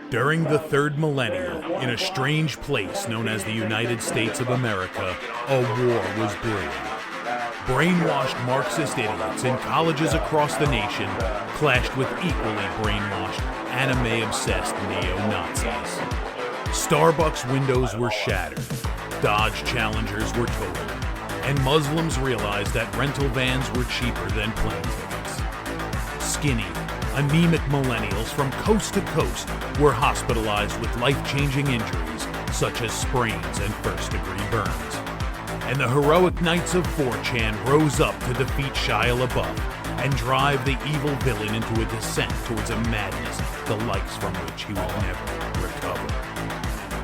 During the third millennia, in a strange place known as the United States of America, a war was brewing. Brainwashed Marxist idiots in colleges across the nation clashed with equally brainwashed, anime-obsessed neo-Nazis. Starbucks windows were shattered, Dodge Challengers were totaled, and Muslims realized that rental vans were cheaper than plane tickets. Skinny, anemic millennials from coast to coast were hospitalized with life-changing injuries such as sprains and first-degree burns. And the heroic knights of 4chan rose up to defeat Shia LaBeouf and drive the evil villain into a descent towards a madness the likes from which he will never recover.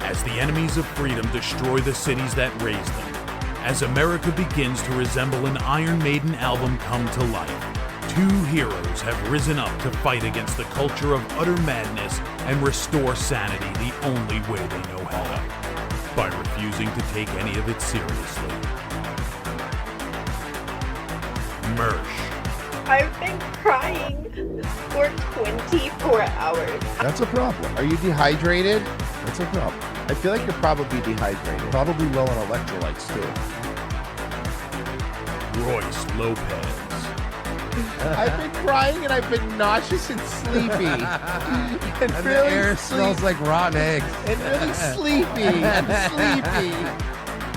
As the enemies of freedom destroy the cities that raised them, as America begins to resemble an Iron Maiden album come to life, two heroes have risen up to fight against the culture of utter madness and restore sanity the only way they know how, by refusing to take any of it seriously. Mersh. I've been crying for 24 hours. That's a problem. Are you dehydrated? That's a problem. I feel like you're probably dehydrated. Probably low on electrolytes, too. Royce Lopez. I've been crying and I've been nauseous and sleepy. and The really air smells like rotten eggs. and really sleepy.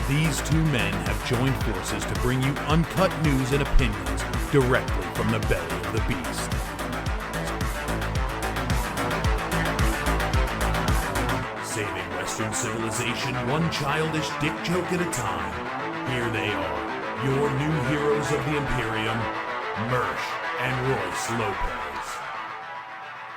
These two men have joined forces to bring you uncut news and opinions directly from the belly of the beast. Saving Western civilization one childish dick joke at a time. Here they are, your new heroes of the Imperium, Mersh and Royce Lopez.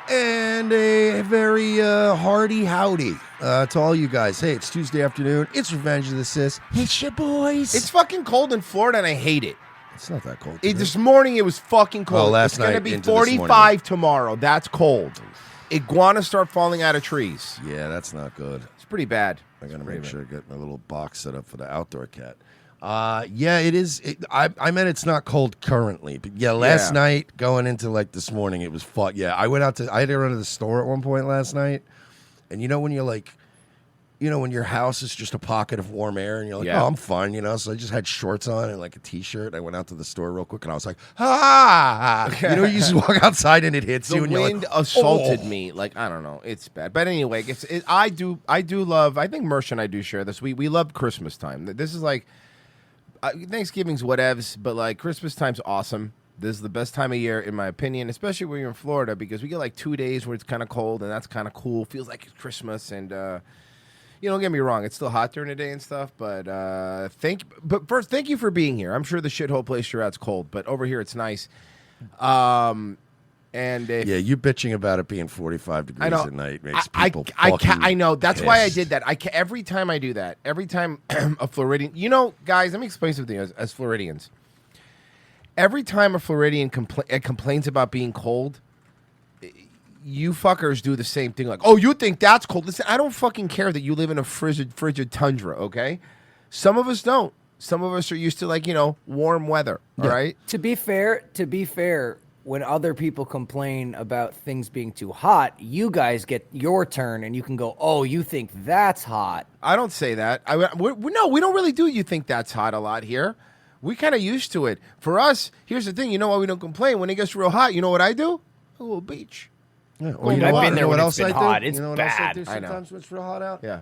And a very hearty howdy to all you guys. Hey, it's Tuesday afternoon. It's Revenge of the Sis. It's your boys. It's fucking cold in Florida and I hate it. It's not that cold. This morning it was fucking cold. Oh, last it's gonna night be into this morning. 45 tomorrow. That's cold. Iguanas start falling out of trees. Yeah, that's not good. It's pretty bad. I gotta make sure I get my little box set up for the outdoor cat. Yeah, it is. I meant it's not cold currently, but yeah, last night going into like this morning, it was fun. Yeah, I had to run to the store at one point last night, and you know when you're like, when your house is just a pocket of warm air, and you're like, oh, I'm fine, So I just had shorts on and like a t-shirt. I went out to the store real quick, and I was like, you just walk outside and it hits you, and the you're wind like, assaulted me. Like I don't know, it's bad. But anyway, I do love. I think Mersh and I do share this. We love Christmas time. This is like. Thanksgiving's whatevs, but like Christmas time's awesome. This is the best time of year, in my opinion, especially when you're in Florida, because we get like 2 days where it's kind of cold, and that's kind of cool. Feels like it's Christmas, and don't get me wrong, it's still hot during the day and stuff. But first, thank you for being here. I'm sure the shithole place you're at's cold, but over here it's nice. And you bitching about it being 45 degrees at night makes people I know. That's pissed. why I did that. Every time I do that, every time a Floridian, guys, let me explain something as Floridians. Every time a Floridian complains about being cold, you fuckers do the same thing. Like, oh, you think that's cold? Listen, I don't fucking care that you live in a frigid tundra, okay? Some of us don't. Some of us are used to warm weather, all right? To be fair, when other people complain about things being too hot, you guys get your turn and you can go, oh, you think that's hot. I don't say that. No, we don't really do you think that's hot a lot here. We kind of used to it. For us, here's the thing. You know why we don't complain? When it gets real hot, you know what I do? A little beach. Yeah. Well, I've been there when it's been hot. It's you know what else I do bad. sometimes when it's real hot out? Yeah.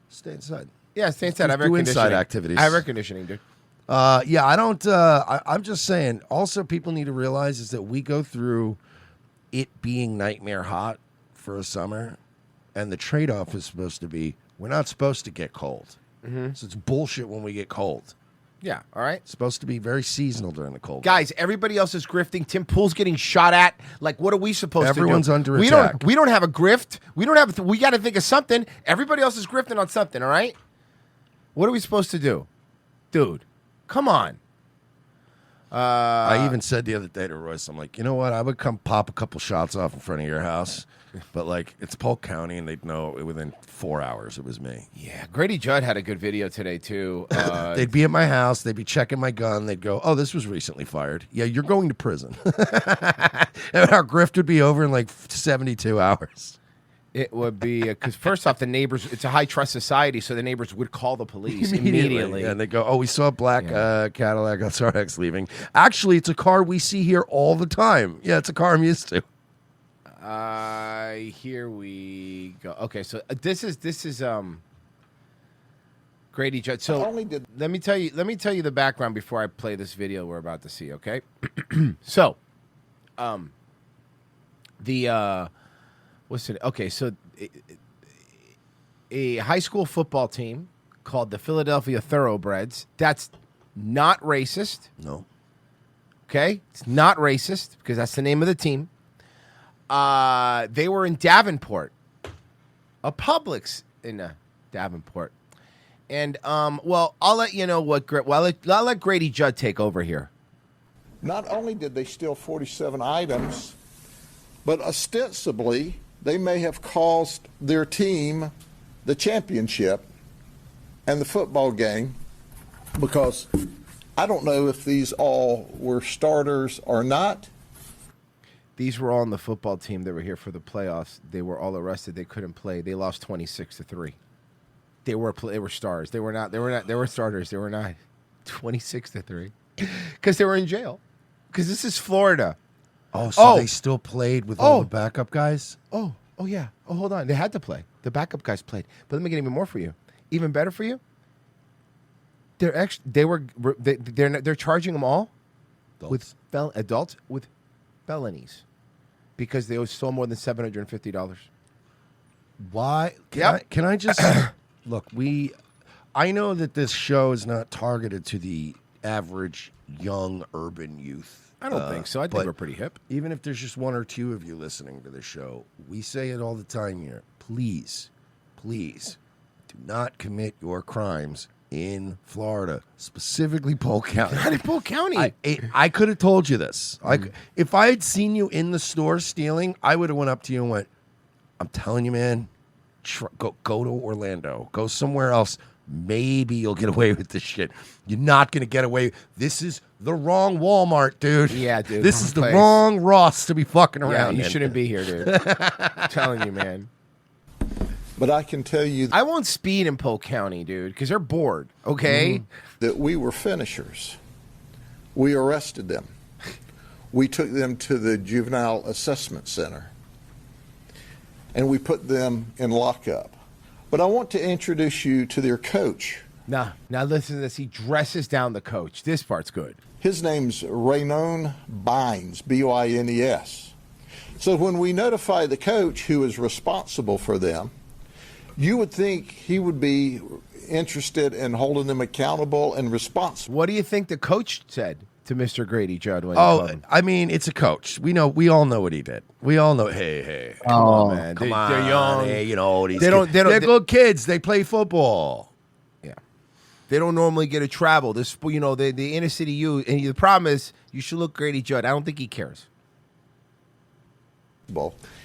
Stay inside. Yeah, stay inside. I have air Do conditioning. inside activities. I have air conditioning, dude. I don't. I'm just saying. Also, people need to realize is that we go through it being nightmare hot for a summer, and the trade-off is supposed to be we're not supposed to get cold. Mm-hmm. So it's bullshit when we get cold. Yeah, all right. It's supposed to be very seasonal during the cold. Guys, everybody else is grifting. Tim Pool's getting shot at. Like, what are we supposed Everyone's to do? under attack. We don't have a grift. We don't have. We got to think of something. Everybody else is grifting on something. All right. What are we supposed to do, dude? Come on. I even said the other day to Royce, I'm like, you know what? I would come pop a couple shots off in front of your house, but like it's Polk County, and they'd know within 4 hours it was me. Yeah, Grady Judd had a good video today too. They'd be at my house. They'd be checking my gun. They'd go, "Oh, this was recently fired. Yeah, you're going to prison." And our grift would be over in like 72 hours. It would be because first off, the neighbors. It's a high trust society, so the neighbors would call the police immediately. Yeah, and they go, "Oh, we saw a black Cadillac SRX leaving. Actually, it's a car we see here all the time. Yeah, it's a car I'm used to." Here we go. Okay, so this is Grady Judd. So let me tell you the background before I play this video we're about to see. Okay, so what's it? Okay, so a high school football team called the Philadelphia Thoroughbreds. That's not racist. No. Okay, it's not racist because that's the name of the team. They were in Davenport, a Publix in Davenport, and well, I'll let you know what. Well, I'll let Grady Judd take over here. Not only did they steal 47 items, but ostensibly they may have cost their team the championship and the football game, because I don't know if these all were starters or not. These were all on the football team that were here for the playoffs. They were all arrested. They couldn't play. They lost 26-3. They were stars. They were not. They were starters. They were not. 26-3, because they were in jail. Because this is Florida. Oh, so they still played with all the backup guys? Oh yeah. Oh, hold on. They had to play. The backup guys played. But let me get even more for you. Even better for you. They're charging them all with adults with felonies because they stole more than $750. Why? Can I just look? I know that this show is not targeted to the average young urban youth. I don't think so. I think we're pretty hip. Even if there's just one or two of you listening to this show, we say it all the time here. Please, please, do not commit your crimes in Florida, specifically Polk County. Not in Polk County. I could have told you this. If I had seen you in the store stealing, I would have went up to you and went, "I'm telling you, man, go to Orlando. Go somewhere else. Maybe you'll get away with this shit. You're not going to get away. This is the wrong Walmart, dude. Yeah, dude. This is the wrong Ross to be fucking around. Yeah, you shouldn't be here, dude. I'm telling you, man. But I can tell you I won't speed in Polk County, dude, because they're bored, okay? that we were finishers. We arrested them. We took them to the Juvenile Assessment Center, and we put them in lockup. But I want to introduce you to their coach. Now listen to this. He dresses down the coach. This part's good. His name's Raynon Bynes, B-Y-N-E-S. So when we notify the coach who is responsible for them, you would think he would be interested in holding them accountable and responsible. What do you think the coach said to Mr. Grady Judd when he called him? I mean, it's a coach. We all know what he did. We all know. Hey, come on, man. Come on, they're young. Hey, these they're good kids. They play football. Yeah, they don't normally get to travel. This, the inner city youth. And the problem is, you should look Grady Judd. I don't think he cares.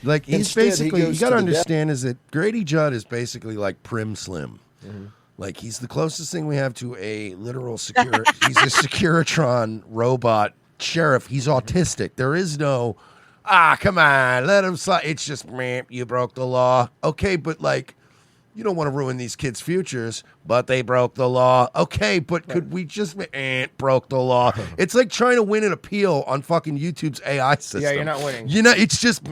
Like he's Instead, basically, he you goes got to to the understand is that Grady Judd is basically like Prim Slim. Like he's the closest thing we have to a literal he's a Securitron robot sheriff. He's autistic. There is no, come on, let him slide. It's just, man, you broke the law. Okay, but like, you don't want to ruin these kids' futures, but they broke the law. Okay, but could we just broke the law? It's like trying to win an appeal on fucking YouTube's AI system. Yeah, you're not winning. It's just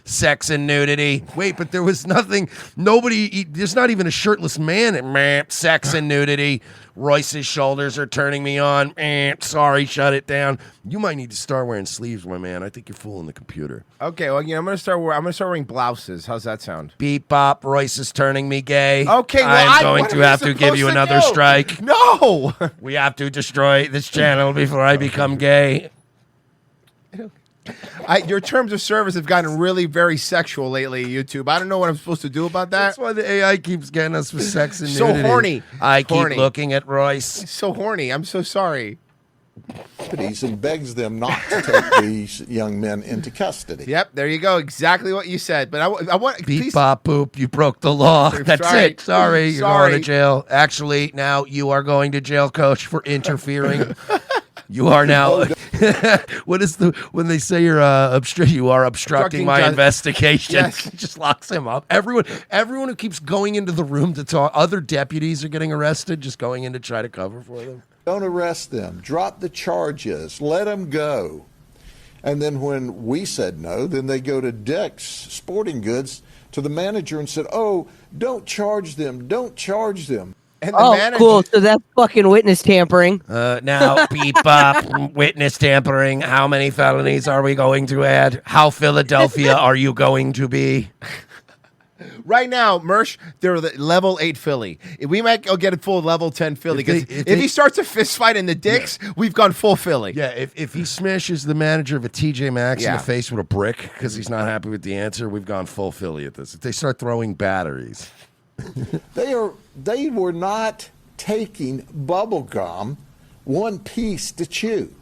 sex and nudity. Wait, but there was nothing. There's not even a shirtless man at sex and nudity. Royce's shoulders are turning me on. Sorry, shut it down. You might need to start wearing sleeves, my man. I think you're fooling the computer. Okay, well, I'm gonna start wearing blouses. How's that sound? Beep bop. Royce is turning me gay. Okay, well, I'm going to have to give you another strike. No, we have to destroy this channel before I become gay. Your terms of service have gotten really very sexual lately, YouTube. I don't know what I'm supposed to do about that. That's why the AI keeps getting us with sex and so nudity. horny. I keep looking at Royce. So horny. I'm so sorry. And begs them not to take these young men into custody. Yep, there you go. Exactly what you said. But I want beep bop boop. You broke the law. That's sorry. it. Sorry, you're going to jail. Actually, now you are going to jail, Coach, for interfering. You are now. What is when they say you are obstructing my investigation? Yes. Just locks him up. Everyone who keeps going into the room to talk, other deputies are getting arrested, just going in to try to cover for them. Don't arrest them. Drop the charges. Let them go. And then when we said no, then they go to Dick's Sporting Goods to the manager and said, "Oh, don't charge them. Don't charge them." And the Oh, manager, cool. So that's fucking witness tampering. Now, beep up, witness tampering. How many felonies are we going to add? How Philadelphia are you going to be? right now, Mersh, they're the level 8 Philly. We might go get a full level 10 Philly. If he starts a fist fight in the dicks, we've gone full Philly. Yeah, if he smashes the manager of a TJ Maxx in Yeah. the face with a brick because he's not happy with the answer, we've gone full Philly at this. If they start throwing batteries. They were not taking bubble gum one piece to chew.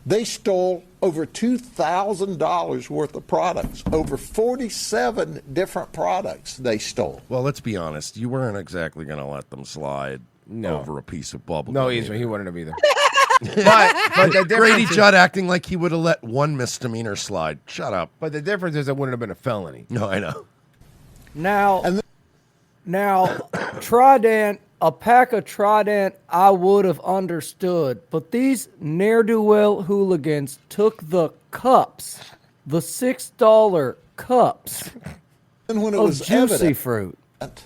They stole over $2,000 worth of products, over 47 different products they stole. Well, let's be honest. You weren't exactly going to let them slide over a piece of bubble No, gum he wouldn't have either. but the Grady difference is- Judd acting like he would have let one misdemeanor slide. Shut up. But the difference is it wouldn't have been a felony. No, I know. Now, Trident, a pack of Trident, I would have understood. But these ne'er-do-well hooligans took the cups, the $6 cups And when it of was juicy evident fruit. that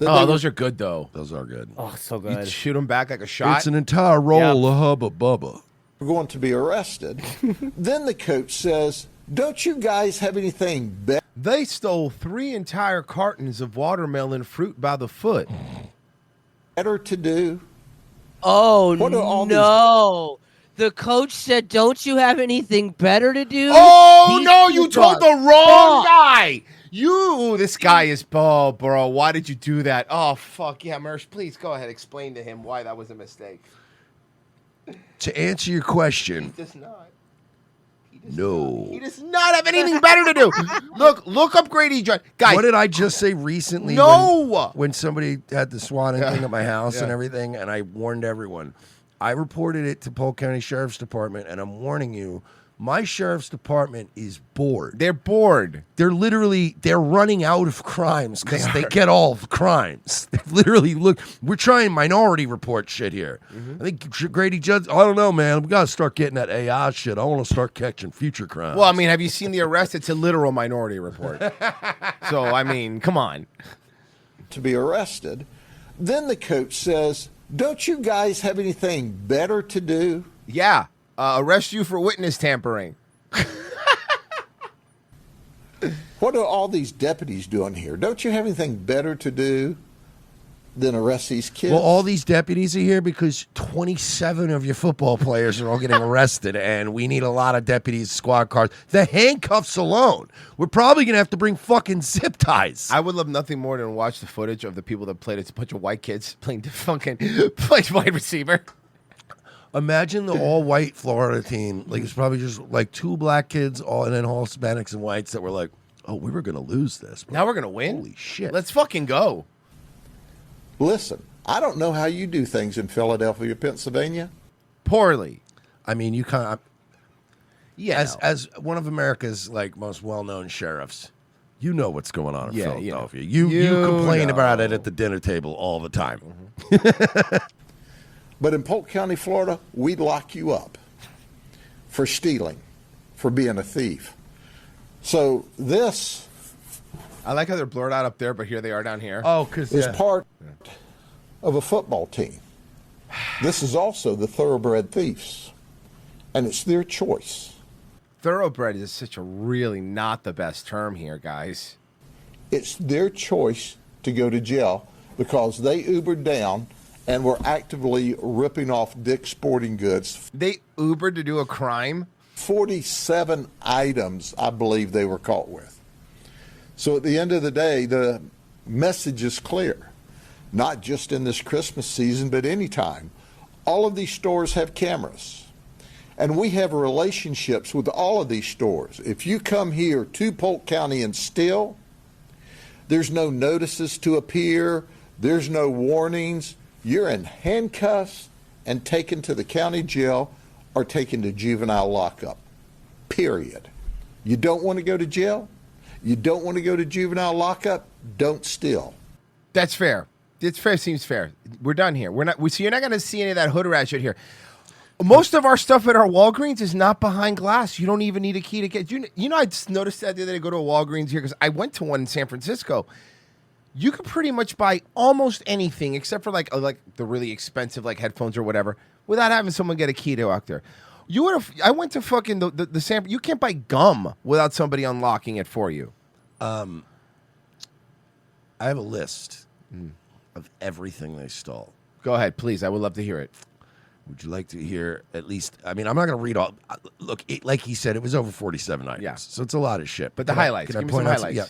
Oh, those are good, though. Those are good. Oh, so You good. shoot them back like a shot. It's an entire roll of Hubba Bubba. were going to be arrested, then the coach says, "Don't you guys have anything better They stole 3 entire cartons of watermelon fruit by the foot. to do?" Oh, What are all no. The coach said, don't you have anything better to do? Oh, These no, you people told the are wrong fucked. guy. This guy is, oh, bro, why did you do that? Oh, fuck. Yeah, Mersh, please go ahead. Explain to him why that was a mistake. To answer your question, He does not. no. He does not have anything better to do. Look up Grady Judd. Guys, What did I just say recently? No! When somebody had the swatting thing at my house and Yeah. everything, and I warned everyone. I reported it to Polk County Sheriff's Department, and I'm warning you, my sheriff's department is bored. they're bored. They're running out of crimes because they get all of crimes. They literally we're trying Minority Report shit here. I think Grady Judd, I don't know, man. We got to start getting that AI shit. I want to start catching future crimes. Well, I mean, have you seen the arrest? It's a literal Minority Report. So, I mean, come on. to be arrested? Then the coach says, "Don't you guys have anything better to do?" Yeah, arrest you for witness tampering. What are all these deputies doing here? Don't you have anything better to do than arrest these kids? Well, all these deputies are here because 27 of your football players are all getting arrested, and we need a lot of deputies, squad cars. The handcuffs alone. We're probably going to have to bring fucking zip ties. I would love nothing more than watch the footage of the people that played. It's a bunch of white kids playing plays wide receiver. Imagine the all-white Florida team. Like, it's probably just like 2 black kids, and then all Hispanics and whites that were like, oh, we were going to lose this. Now we're gonna win. Holy shit. Let's fucking go. Listen, I don't know how you do things in Philadelphia, Pennsylvania. Poorly. I mean, you kind of... Yeah. As one of America's like most well-known sheriffs, you know what's going on in Yeah, Philadelphia. you You complain know. about it at the dinner table all the time. But in Polk County, Florida, we'd lock you up for stealing, for being a thief. So this I like how they're blurred out up there, but here they are down here. Oh, because is part of a football team. This is also the thoroughbred thieves, and it's their choice. Thoroughbred is such a really not the best term here, guys. It's their choice to go to jail because they Ubered down and were actively ripping off Dick's Sporting Goods. They Ubered to do a crime. 47 items, I believe they were caught with. So at the end of the day, the message is clear, not just in this Christmas season, but anytime. All of these stores have cameras, and we have relationships with all of these stores. If you come here to Polk County and steal, there's no notices to appear, there's no warnings. You're in handcuffs and taken to the county jail are taken to juvenile lockup. Period. You don't want to go to jail? You don't want to go to juvenile lockup? Don't steal. That's fair. It's fair. Seems fair. We're done here. So you're not going to see any of that hood rat shit here. Most of our stuff at our Walgreens is not behind glass. You don't even need a key to get. You know, I just noticed that the other day. I go to a Walgreens here because I went to one in San Francisco. You can pretty much buy almost anything except for like the really expensive like headphones or whatever without having someone get a key to walk there. I went to fucking the San. You can't buy gum without somebody unlocking it for you. I have a list of everything they stole. Go ahead, please. I would love to hear it. Would you like to hear at least? I mean, I'm not going to read all. Look, like he said, it was over 47 items. Yeah. So it's a lot of shit. But the highlights. Give me some highlights. Yeah.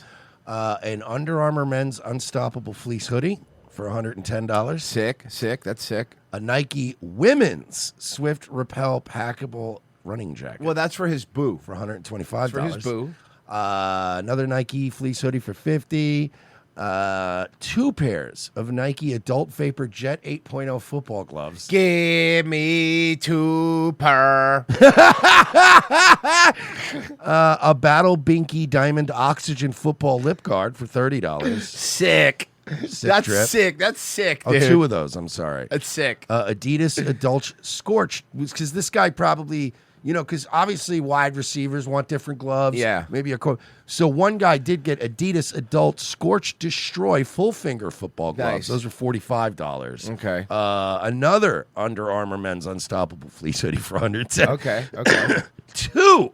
An Under Armour men's Unstoppable fleece hoodie for $110. Sick. That's sick. A Nike women's Swift Repel packable running jacket. Well, that's for his boo. For $125. That's for his boo. Another Nike fleece hoodie for $50. 2 pairs of Nike Adult Vapor Jet 8.0 football gloves. Give me 2 per. A Battle Binky Diamond Oxygen football lip guard for $30. Sick. That's drip. sick. That's sick, Oh, dude. 2 of those. I'm sorry. That's sick. Adidas Adult Scorched, because this guy probably, because obviously wide receivers want different gloves. Yeah. Maybe a quote. So one guy did get Adidas Adult Scorch Destroy full finger football gloves. Nice. Those are $45. Okay. Another Under Armour men's Unstoppable fleece hoodie for $110. Okay. 2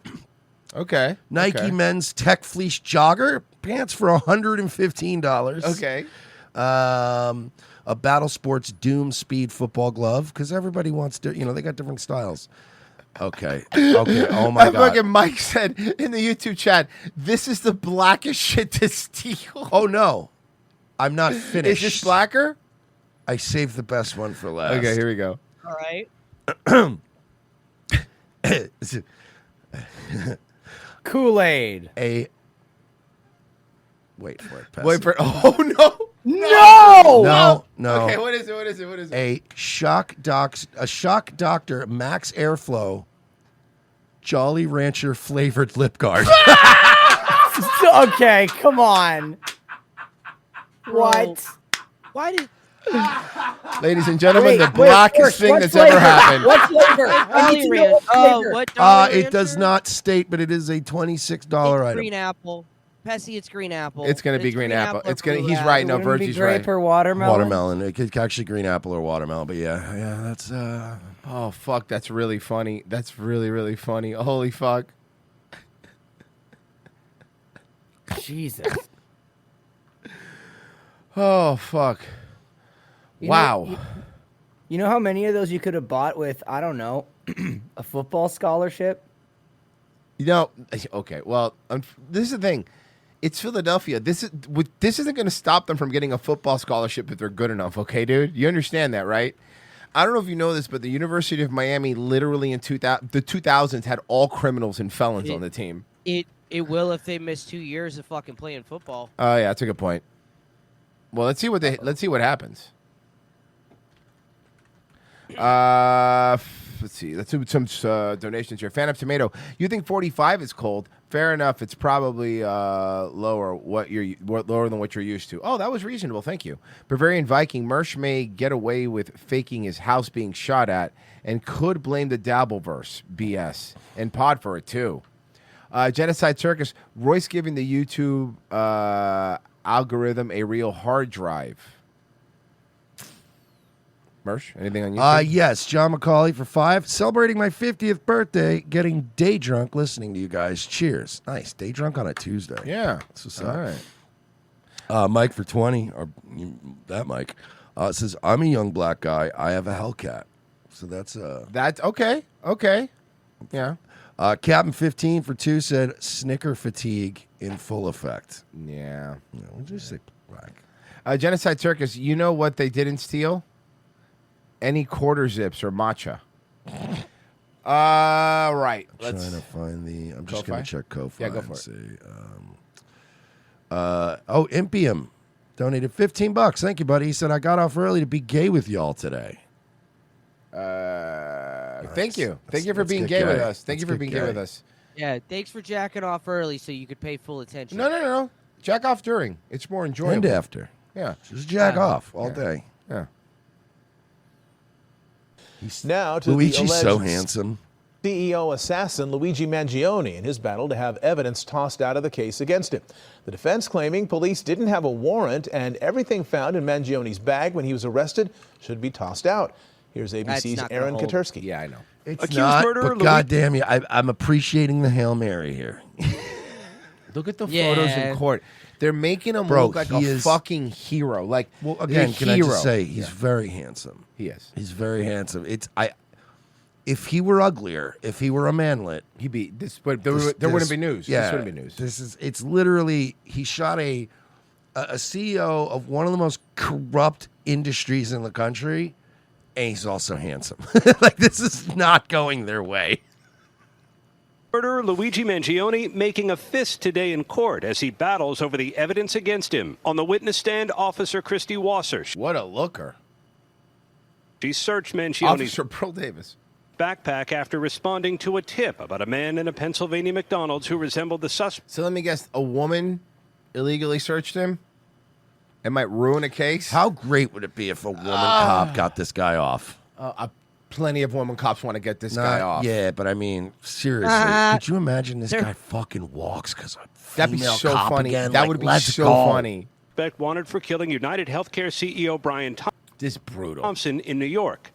Okay. Nike men's Tech Fleece jogger pants for $115. Okay. A Battle Sports Doom Speed football glove because everybody wants to, they got different styles. Okay. Oh my God. Fucking Mike said in the YouTube chat, "This is the blackest shit to steal." Oh no, I'm not finished. Is this blacker? I saved the best one for last. Okay, here we go. All right. Kool-Aid. Wait for it. Wait for it. Oh no. No! No. Okay, what is it? A Shock Doctor Max Airflow Jolly Rancher flavored lip guard. Okay, come on. What? Why did? Ladies and gentlemen, Wait, the blackest thing what that's flavor? ever happened. What flavor? I need to know what flavor. What Jolly It does Rancher? not state, but it is a $26 item. Green apple. Pessy, it's green apple. It's gonna be green apple. or It's gonna. blue He's apple. right. No, Wouldn't it be Virgie's grape right. or watermelon? Watermelon. It could actually green apple or watermelon, but yeah, that's Oh fuck, that's really funny. That's really really funny. Holy fuck. Jesus. Oh fuck. You Wow. know- you know how many of those you could have bought with, I don't know, a football scholarship? Okay. Well, this is the thing. It's Philadelphia. This isn't going to stop them from getting a football scholarship if they're good enough. Okay, dude. You understand that, right? I don't know if you know this, but the University of Miami literally in the 2000s had all criminals and felons on the team. It will if they miss 2 years of fucking playing football. Oh yeah, that's a good point. Well, let's see what happens. Let's see. Let's do some donations here. Fan of Tomato. You think 45 is cold? Fair enough. It's probably lower than what you're used to. Oh, that was reasonable. Thank you. Bavarian Viking. Mersh may get away with faking his house being shot at and could blame the Dabbleverse BS and Pod for it too. Genocide Circus. Royce giving the YouTube algorithm a real hard drive. Mersh, anything on YouTube? Yes, John McCauley for 5. Celebrating my 50th birthday, getting day drunk listening to you guys. Cheers. Nice. Day drunk on a Tuesday. Yeah. That's what's All up. right. Mike for 20, or that Mike, says, I'm a young black guy. I have a Hellcat. So that's... That's okay. Okay. Yeah. Captain 15 for 2 said, snicker fatigue in full effect. Yeah. What did you say, black? Genocide Circus, you know what they didn't steal? Any quarter zips or matcha. Right. Trying to find the... I'm just Ko-Fi? going to check Ko-Fi Yeah, go and for it. see. Impium donated $15. Thank you, buddy. He said, I got off early to be gay with y'all today. Thank you. Thank you for That's being good gay with guy. us. Thank That's you for good being gay guy. with us. Yeah, thanks for jacking off early so you could pay full attention. No. Jack off during. It's more enjoyable. And after. Yeah. Just jack off all day. Yeah. Now to Luigi's the so alleged handsome. CEO assassin Luigi Mangione in his battle to have evidence tossed out of the case against him. The defense claiming police didn't have a warrant and everything found in Mangione's bag when he was arrested should be tossed out. Here's ABC's not gonna Aaron hold. Katursky. Yeah, I know. It's Accused not, murderer but Luigi- goddamn you, I'm appreciating the Hail Mary here. Look at the Yeah. photos in court. They're making him Bro, look like he a is- fucking hero. Like, Well, again, a can I hero. just say he's Yeah, very handsome. he is. He's very handsome. If he were uglier, if he were a manlet, He'd be this, but there this- wouldn't be news. Yeah, This wouldn't be news. It's literally he shot a CEO of one of the most corrupt industries in the country, and he's also handsome. Like this is not going their way. Murderer Luigi Mangione making a fist today in court as he battles over the evidence against him. On the witness stand, Officer Christy Wasser. What a looker. She searched Mangione's Officer Pearl Davis. backpack after responding to a tip about a man in a Pennsylvania McDonald's who resembled the suspect. So let me guess, a woman illegally searched him? It might ruin a case? How great would it be if a woman cop got this guy off? Plenty of woman cops want to get this guy off. Yeah, but I mean, seriously, could you imagine this guy fucking walks because a That'd be female so cop funny. again? That Like, would be let's so go. funny. Suspect wanted for killing United Healthcare CEO Brian This is brutal. Thompson in New York.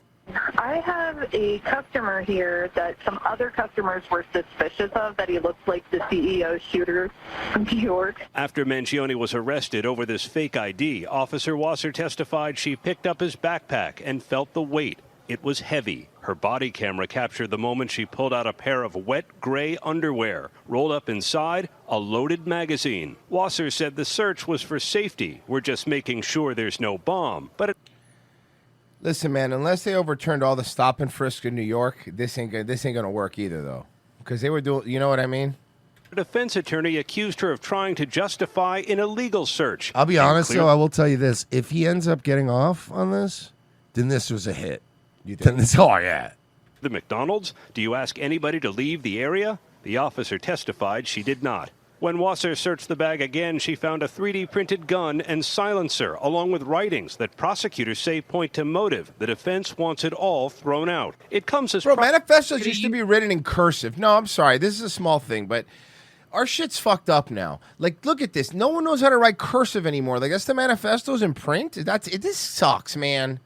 I have a customer here that some other customers were suspicious of, that he looks like the CEO shooter from New York. After Mangione was arrested over this fake ID, Officer Wasser testified she picked up his backpack and felt the weight. It was heavy. Her body camera captured the moment she pulled out a pair of wet gray underwear. Rolled up inside, a loaded magazine. Wasser said the search was for safety. We're just making sure there's no bomb. But Listen, man, unless they overturned all the stop and frisk in New York, this ain't gonna work either, though. Because they were doing, you know what I mean? a defense attorney accused her of trying to justify an illegal search. I'll be And honest, clear- though. I will tell you this: if he ends up getting off on this, then this was a hit. Then this, oh yeah. The McDonald's? Do you ask anybody to leave the area? The officer testified she did not. When Wasser searched the bag again, she found a 3D printed gun and silencer, along with writings that prosecutors say point to motive. The defense wants it all thrown out. It comes as Bro, manifestos used to be written in cursive. No, I'm sorry. This is a small thing, but our shit's fucked up now. Like, look at this. No one knows how to write cursive anymore. Like, that's the manifestos in print. This sucks, man.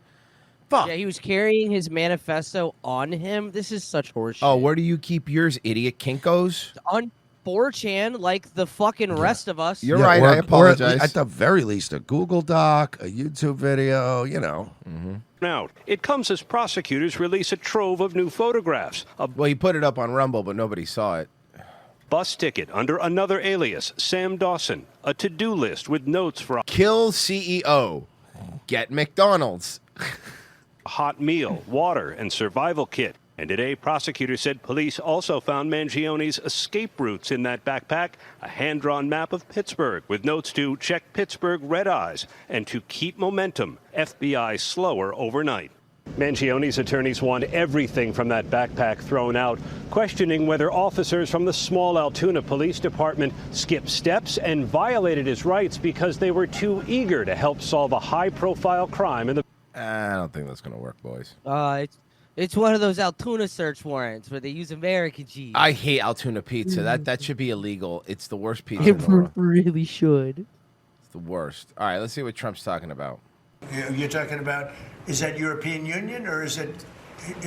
Fuck. Yeah, he was carrying his manifesto on him. This is such horseshit. Oh, where do you keep yours, idiot? Kinko's? On 4chan, like the fucking rest of us. You're right. I apologize. Or at the very least, a Google Doc, a YouTube video. You know. out. It comes as prosecutors release a trove of new photographs. A Well, he put it up on Rumble, but nobody saw it. bus ticket under another alias, Sam Dawson. A to-do list with notes for Kill CEO. Get McDonald's. a hot meal, water, and survival kit. And today, prosecutors said police also found Mangione's escape routes in that backpack, a hand-drawn map of Pittsburgh with notes to check Pittsburgh red eyes and to keep momentum, FBI slower overnight. Mangione's attorneys want everything from that backpack thrown out, questioning whether officers from the small Altoona Police Department skipped steps and violated his rights because they were too eager to help solve a high-profile crime in the... I don't think that's going to work, boys. It's one of those Altoona search warrants where they use American cheese. I hate Altoona pizza. That should be illegal. It's the worst pizza in It the world. really should. It's the worst. All right, let's see what Trump's talking about. You're talking about, is that European Union or is it,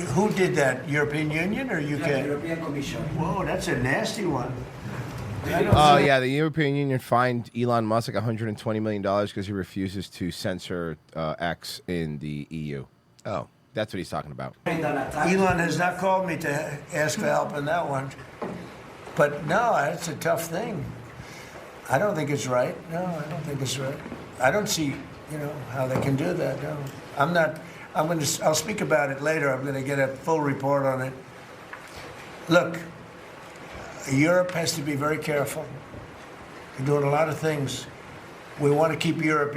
who did that? European Union or UK? European Commission. Whoa, that's a nasty one. Oh, yeah, the European Union fined Elon Musk like $120 million because he refuses to censor X in the EU. Oh. That's what he's talking about. Elon has not called me to ask for help in that one. But no, that's a tough thing. I don't think it's right. No, I don't think it's right. I don't see, how they can do that. No, I'll speak about it later. I'm going to get a full report on it. Look, Europe has to be very careful. They're doing a lot of things. We want to keep Europe.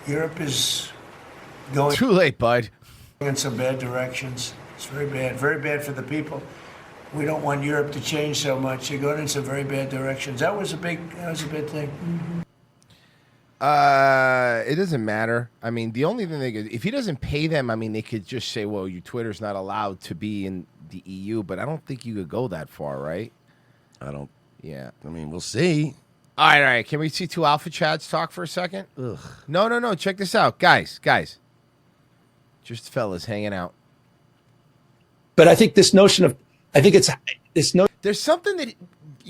Europe is going Too late, bud. in some bad directions. It's very bad for the people. We don't want Europe to change so much. They're going in some very bad directions. That was a big thing. It doesn't matter. I mean, the only thing if he doesn't pay them, I mean, they could just say, well, your Twitter's not allowed to be in the EU, but I don't think you could go that far, right? I don't. Yeah. I mean, we'll see. All right. Can we see two alpha chads talk for a second? Ugh. No. Check this out. Guys. Just fellas hanging out. But I think this notion of, There's something that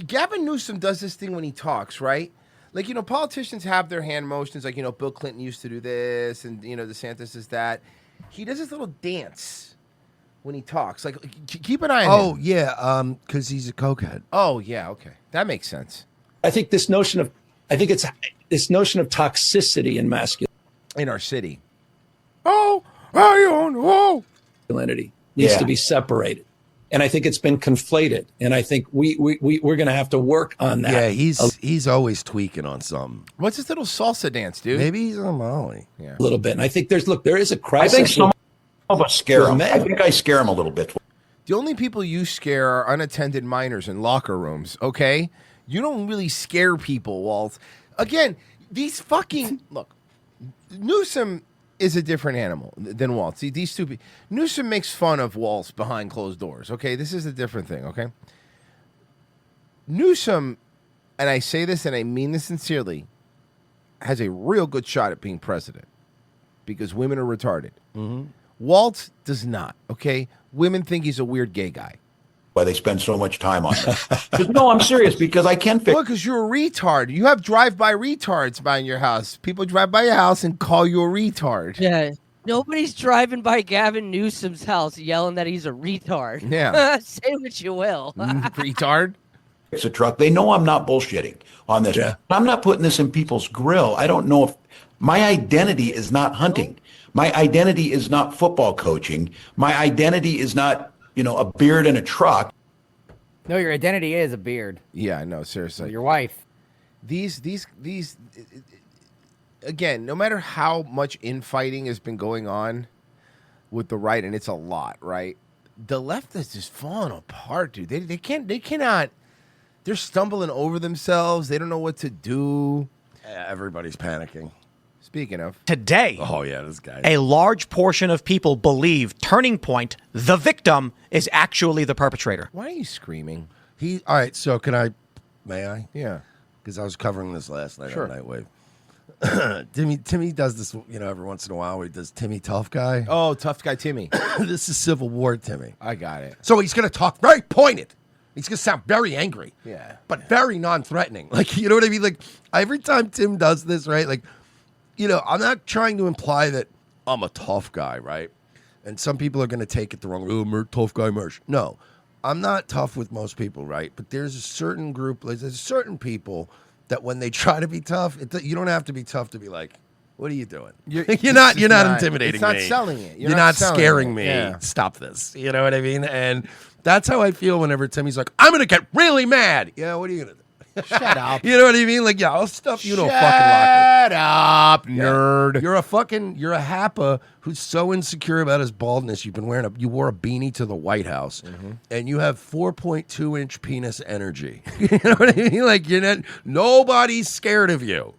Gavin Newsom does this thing when he talks, right? Like, politicians have their hand motions, like, Bill Clinton used to do this, and, DeSantis is that. He does this little dance when he talks. Like, keep an eye on him. Oh, yeah, because he's a cokehead. Oh, yeah, okay. That makes sense. I think this notion of toxicity in masculinity. In our city. Oh, I don't know. Masculinity needs to be separated. And I think it's been conflated. And I think we're going to have to work on that. Yeah, he's always tweaking on something. What's this little salsa dance, dude? Maybe he's on Molly. Yeah. A little bit. And I think there is a crisis. I think some of us scare him. I think I scare him a little bit. The only people you scare are unattended minors in locker rooms, okay? You don't really scare people, Walt. Again, these fucking... Look, Newsom is a different animal than Walt. See, these two people... Newsom makes fun of Waltz behind closed doors, okay? This is a different thing, okay? Newsom, and I say this and I mean this sincerely, has a real good shot at being president because women are retarded. Mm-hmm. Walt does not, okay? Women think he's a weird gay guy. Why they spend so much time on that. No, I'm serious because I can fix. Well, because you're a retard. You have drive-by retards by your house. People drive by your house and call you a retard. Yeah. Nobody's driving by Gavin Newsom's house yelling that he's a retard. Yeah. Say what you will. Retard. Fix a truck. They know I'm not bullshitting on this. Yeah. I'm not putting this in people's grill. I don't know if my identity is not hunting. My identity is not football coaching. My identity is not, a beard and a truck. No, your identity is a beard. Yeah, I know. Seriously. Your wife. These again, no matter how much infighting has been going on with the right, and it's a lot, right? The left is just falling apart, dude. They cannot. They're stumbling over themselves. They don't know what to do. Everybody's panicking. Speaking of today, oh yeah, this guy. A large portion of people believe Turning Point, the victim, is actually the perpetrator. Why are you screaming? All right, so may I? Yeah. Because I was covering this last night Sure. on Nightwave. Timmy does this, every once in a while. Where he does Timmy Tough Guy. Oh, Tough Guy Timmy. This is Civil War Timmy. I got it. So he's going to talk very pointed. He's going to sound very angry. Yeah. But very non-threatening. Like, you know what I mean? Like, every time Tim does this, right? Like, I'm not trying to imply that I'm a tough guy, right? And some people are going to take it the wrong way. Oh, tough guy Mersh. No, I'm not tough with most people, right? But there's a certain group, there's certain people that when they try to be tough, you don't have to be tough to be like, what are you doing? You're not intimidating me. It's not selling it. You're not selling scaring it. me. Yeah. Stop this. You know what I mean? And that's how I feel whenever Timmy's like, I'm going to get really mad. Yeah, what are you going to do? Shut up. You know what I mean? Like, yeah, I'll stuff you in a fucking locker. Shut up, nerd. You're a happa who's so insecure about his baldness. You wore a beanie to the White House, and you have 4.2-inch penis energy. You know what I mean? Like, nobody's scared of you.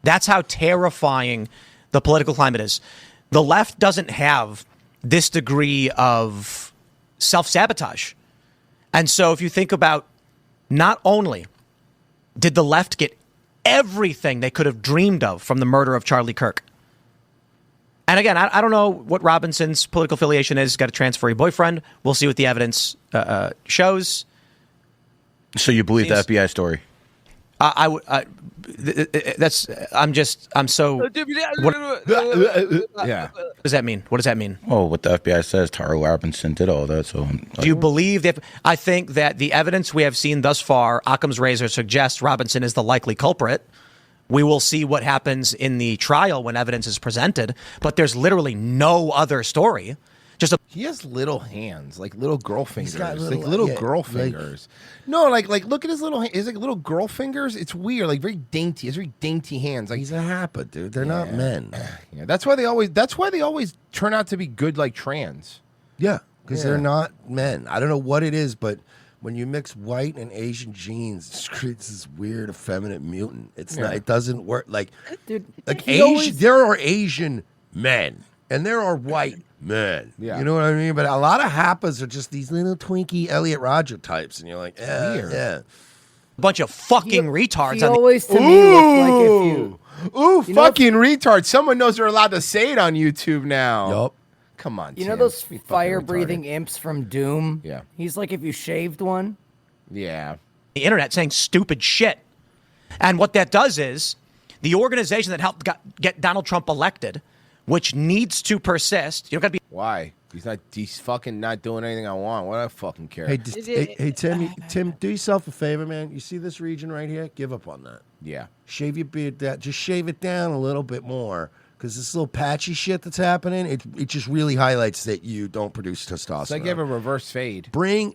That's how terrifying the political climate is. The left doesn't have this degree of self-sabotage. And so if you think about, not only did the left get everything they could have dreamed of from the murder of Charlie Kirk. And again, I don't know what Robinson's political affiliation is. He's got a transferee boyfriend. We'll see what the evidence shows. So you believe the FBI story? I'm so. What does that mean? What does that mean? Oh, what the FBI says, Tara Robinson did all that. So, do you believe that? I think that the evidence we have seen thus far, Occam's razor, suggests Robinson is the likely culprit. We will see what happens in the trial when evidence is presented. But there's literally no other story. He has little hands, like little girl fingers, little- girl fingers. No, like look at his little. His like little girl fingers. It's weird, like very dainty. He has very dainty hands. Like he's a happa, dude. They're not men. Yeah, that's why they always turn out to be good, like trans. Yeah, because Yeah. they're not men. I don't know what it is, but when you mix white and Asian genes, it creates this weird effeminate mutant. It's not. Yeah. It doesn't work. Like, Dude, like he Asian. always- There are Asian men, and there are white men. Yeah. You know what I mean? But a lot of Happas are just these little Twinkie Elliot Roger types, and you're like, Weird. yeah. Bunch of fucking retards. He on the- always to me looks like if you. Ooh, You know- fucking retard. Someone knows they're allowed to say it on YouTube now. Yup. Come on, You know Tim. those Be fucking fire-breathing retarded. imps from Doom? Yeah. He's like if you shaved one. Yeah. the internet saying stupid shit. And what that does is the organization that helped get Donald Trump elected, which needs to persist. You don't got to be. Why? He's fucking not doing anything I want. What do I fucking care? Hey, hey, Tim, do yourself a favor, man. You see this region right here? Give up on that. Yeah. Shave your beard down. Just shave it down a little bit more. Because this little patchy shit that's happening, it just really highlights that you don't produce testosterone. It's like you have a reverse fade. Bring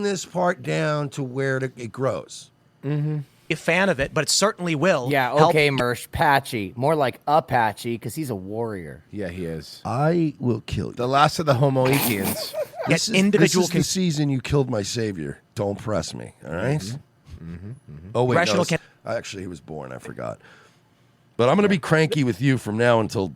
this part down to where it grows. Mm-hmm. A fan of it, but it certainly will. Yeah, help. okay, Mersh. Patchy. More like Apache, because he's a warrior. Yeah, he is. I will kill you. The last of the Homoikians. This is the season you killed my savior. Don't press me, all right? Oh, wait, Rational no, actually, he was born. I forgot. But I'm going to be cranky with you from now until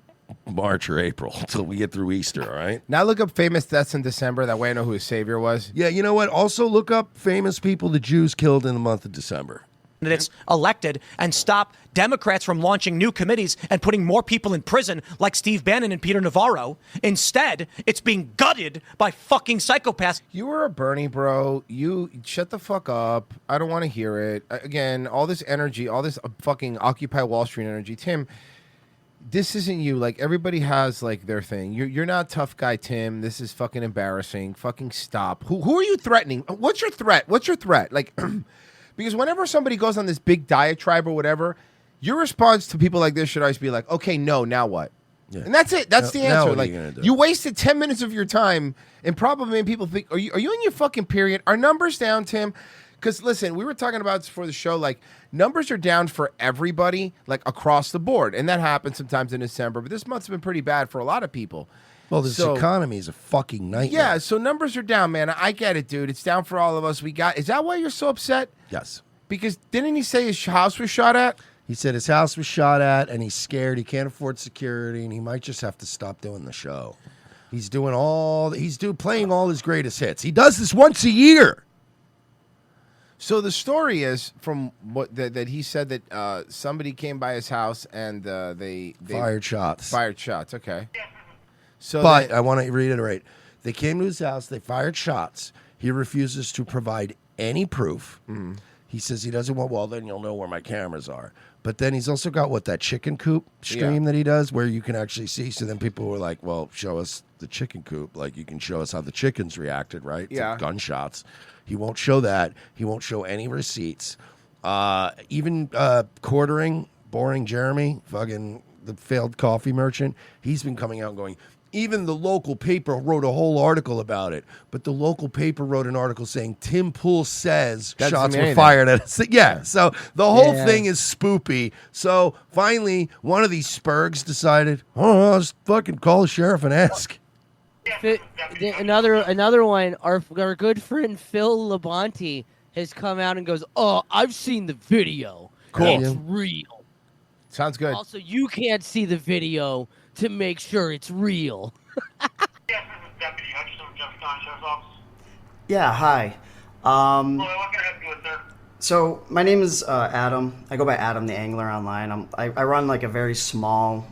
March or April, until we get through Easter, all right? Now look up famous deaths in December. That way I know who his savior was. Yeah, you know what? Also look up famous people the Jews killed in the month of December. Candidates elected and stop Democrats from launching new committees and putting more people in prison like Steve Bannon and Peter Navarro. Instead, it's being gutted by fucking psychopaths. You were a Bernie bro. You shut the fuck up. I don't want to hear it. Again, all this energy, all this fucking Occupy Wall Street energy. Tim, this isn't you. Like, everybody has, like, their thing. You're not a tough guy, Tim. This is fucking embarrassing. Fucking stop. Who are you threatening? What's your threat? What's your threat? Like, because whenever somebody goes on this big diatribe or whatever, your response to people like this should always be like, okay, no, now what? Yeah. And that's it. That's Now- the now answer. what are Like, you gonna do? you wasted 10 minutes of your time and probably made people think, are you in your fucking period? Are numbers down, Tim? Because listen, we were talking about this before the show, like, numbers are down for everybody, like, across the board. And that happens sometimes in December, but this month's been pretty bad for a lot of people. Well, this economy is a fucking nightmare. Yeah, so numbers are down, man. I get it, dude. It's down for all of us. Is that why you're so upset? Yes. Because didn't he say his house was shot at? He said his house was shot at, and he's scared. He can't afford security, and he might just have to stop doing the show. He's doing playing all his greatest hits. He does this once a year. So the story is from what that he said that somebody came by his house and they Fired shots. Fired shots. Okay. So, But I want to reiterate: they came to his house. They fired shots. He refuses to provide any proof. He says he doesn't want. Well, then you'll know where my cameras are. But then he's also got that chicken coop stream that he does, where you can actually see. So then people were like, "Well, show us the chicken coop. Like you can show us how the chickens reacted, right? To Yeah. gunshots." He won't show that. He won't show any receipts. Even quartering, boring Jeremy, fucking the failed coffee merchant. He's been coming out and going. Even the local paper wrote a whole article about it, but the local paper wrote an article saying Tim Pool says That doesn't shots mean were anything. fired at us. Yeah, so the whole Yeah. thing is spoopy. So finally, one of these spurgs decided, oh, I'll just fucking call the sheriff and ask. Another one. Our good friend Phil Labonte has come out and goes, "Oh, I've seen the video. Cool. It's real." Sounds good. Also, you can't see the video to make sure it's real. Yeah, hi. So my name is Adam. I go by Adam the Angler online. I run like a very small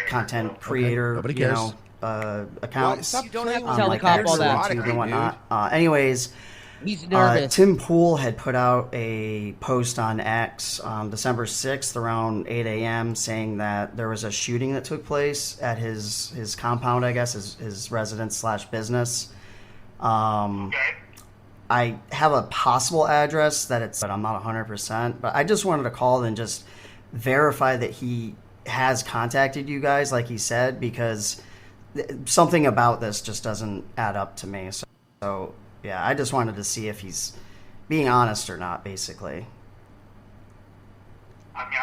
content creator, Nobody cares. account. You don't have to on, tell the like, cop all YouTube that. and whatnot. Anyways, He's nervous. Tim Pool had put out a post on X on December 6th around 8 a.m. saying that there was a shooting that took place at his compound, I guess, his residence / business. I have a possible address but I'm not 100%. But I just wanted to call and just verify that he has contacted you guys, like he said, because something about this just doesn't add up to me. So yeah, I just wanted to see if he's being honest or not, basically. I mean,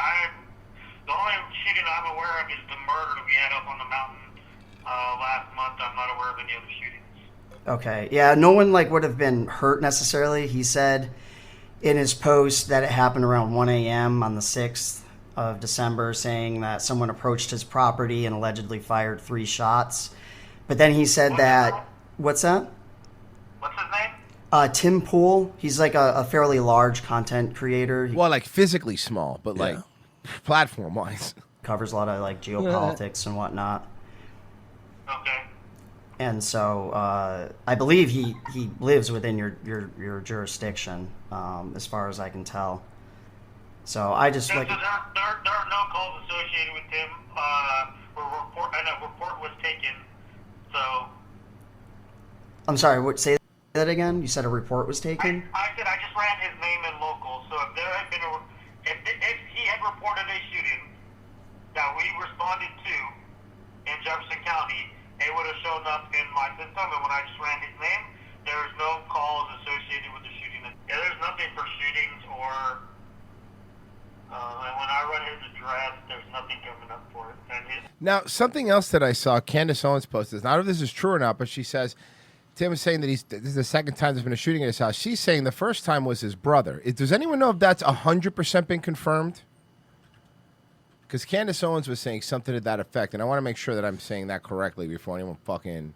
the only shooting I'm aware of is the murder that we had up on the mountain last month. I'm not aware of any other shootings. Okay. Yeah, no one would have been hurt necessarily. He said in his post that it happened around 1 a.m. on the 6th of December, saying that someone approached his property and allegedly fired 3 shots. But then he said that... What's that? What's his name? Tim Pool. He's like a fairly large content creator. Well, like physically small, but like platform-wise. Covers a lot of like geopolitics and whatnot. Okay. And so I believe he lives within your jurisdiction, as far as I can tell. So I just So there are no calls associated with him. And a report was taken. So I'm sorry. Say that again. You said a report was taken. I said I just ran his name in local. So if there had been if he had reported a shooting that we responded to in Jefferson County, it would have shown up in my system. And when I just ran his name, there was no calls associated with the shooting. Yeah, there's nothing for shootings or. And when I run his address, there's nothing coming up for it. And Now, something else that I saw, Candace Owens posted, I don't know if this is true or not, but she says, Tim is saying that this is the second time there's been a shooting at his house. She's saying the first time was his brother. Does anyone know if that's 100% been confirmed? Because Candace Owens was saying something to that effect, and I want to make sure that I'm saying that correctly before anyone fucking...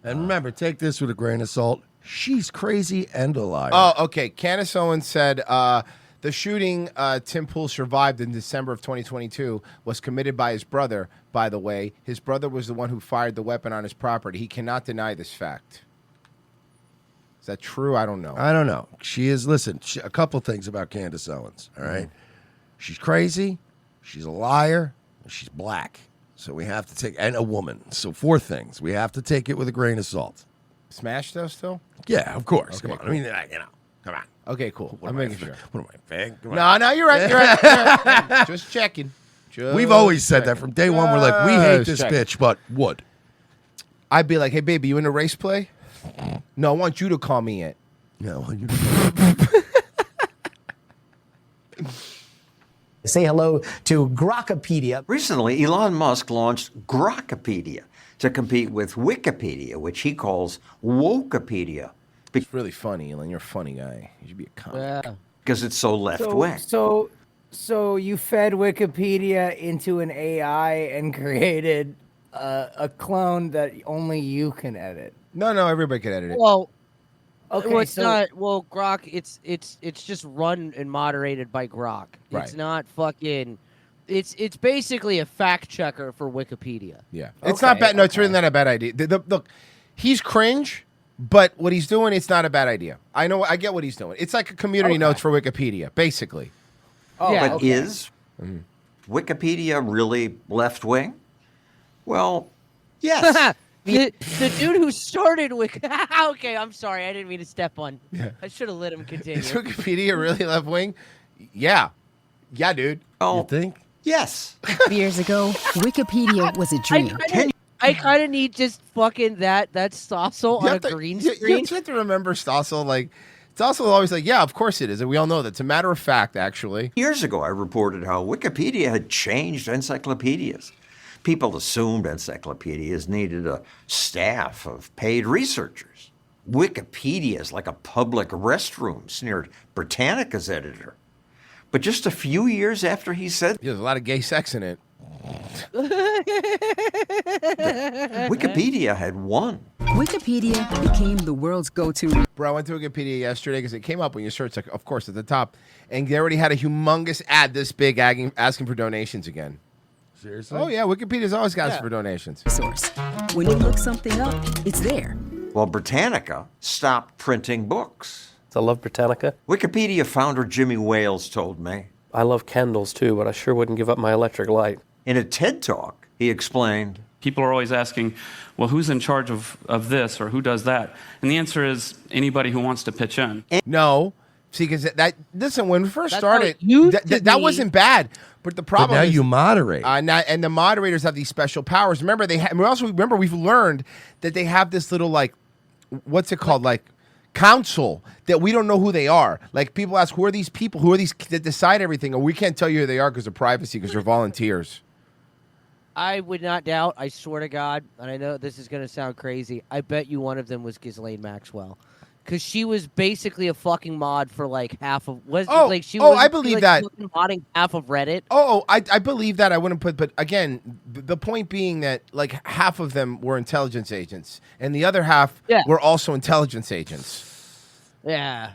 And remember, take this with a grain of salt. She's crazy and a liar. Oh, okay. Candace Owens said the shooting Tim Pool survived in December of 2022 was committed by his brother, by the way. His brother was the one who fired the weapon on his property. He cannot deny this fact. Is that true? I don't know. I don't know. She is, listen, a couple things about Candace Owens, all right? She's crazy, she's a liar, and she's black. So we have to take, and a woman. So 4 things. We have to take it with a grain of salt. Smash though still? Yeah, of course. Okay, Come on. cool. I mean, come on. Okay, cool. What I'm am I, making sure. What am I, fag? Come No, on. no, you're right. You're right. You're right. Just checking. We've always said that from day one. We're like, we hate this checking. bitch, but would. I'd be like, hey, baby, you in a race play? No, I want you to call me it. No, you Say hello to Grokpedia. Recently, Elon Musk launched Grokpedia to compete with Wikipedia, which he calls Wokepedia. It's really funny, Elon. You're a funny guy. You should be a comic. Because it's so left-wing. So you fed Wikipedia into an AI and created a clone that only you can edit. No, everybody can edit it. Well, Okay, well, it's so- not. Well, Grok, it's just run and moderated by Grok. Right. It's not fucking. It's basically a fact checker for Wikipedia. Yeah, it's not bad. No, it's really not a bad idea. Look, he's cringe, but what he's doing, it's not a bad idea. I know. I get what he's doing. It's like a community notes for Wikipedia, basically. But is Wikipedia really left-wing? Well, yes. the dude who started Wikipedia. Okay, I'm sorry. I didn't mean to step on. Yeah. I should have let him continue. Is Wikipedia really left-wing? Yeah, dude. Oh, you think? Yes. Years ago, Wikipedia was a dream. I kind of need just fucking that Stossel on a green screen. You have to remember Stossel. Like, Stossel always like, yeah, of course it is. And we all know that. It's a matter of fact, actually. Years ago, I reported how Wikipedia had changed encyclopedias. People assumed encyclopedias needed a staff of paid researchers. Wikipedia is like a public restroom, sneered Britannica's editor. But just a few years after he said... There's a lot of gay sex in it. Wikipedia had won. Wikipedia became the world's go-to. Bro, I went to Wikipedia yesterday because it came up when you search, like, of course, at the top. And they already had a humongous ad this big asking for donations again. Seriously? Oh, yeah. Wikipedia's always asking for donations. Source. When you look something up, it's there. Well, Britannica stopped printing books. I love Britannica. Wikipedia founder Jimmy Wales told me. I love candles too, but I sure wouldn't give up my electric light. In a TED Talk, he explained. People are always asking, well, who's in charge of this or who does that? And the answer is anybody who wants to pitch in. No. See, because listen, when we first That's started, how it used to that be. wasn't bad. But the problem now is, you moderate. and the moderators have these special powers. Remember, we've learned that they have this little, like, what's it called? Like, council that we don't know who they are. Like, people ask, who are these people? Who are these that decide everything? And we can't tell you who they are because of privacy, because they're volunteers. I would not doubt, I swear to God, and I know this is going to sound crazy, I bet you one of them was Ghislaine Maxwell. Because she was basically a fucking mod for like half of... I believe that. Modding half of Reddit. I believe that. I wouldn't put... But again, the point being that like half of them were intelligence agents. And the other half were also intelligence agents. Yeah.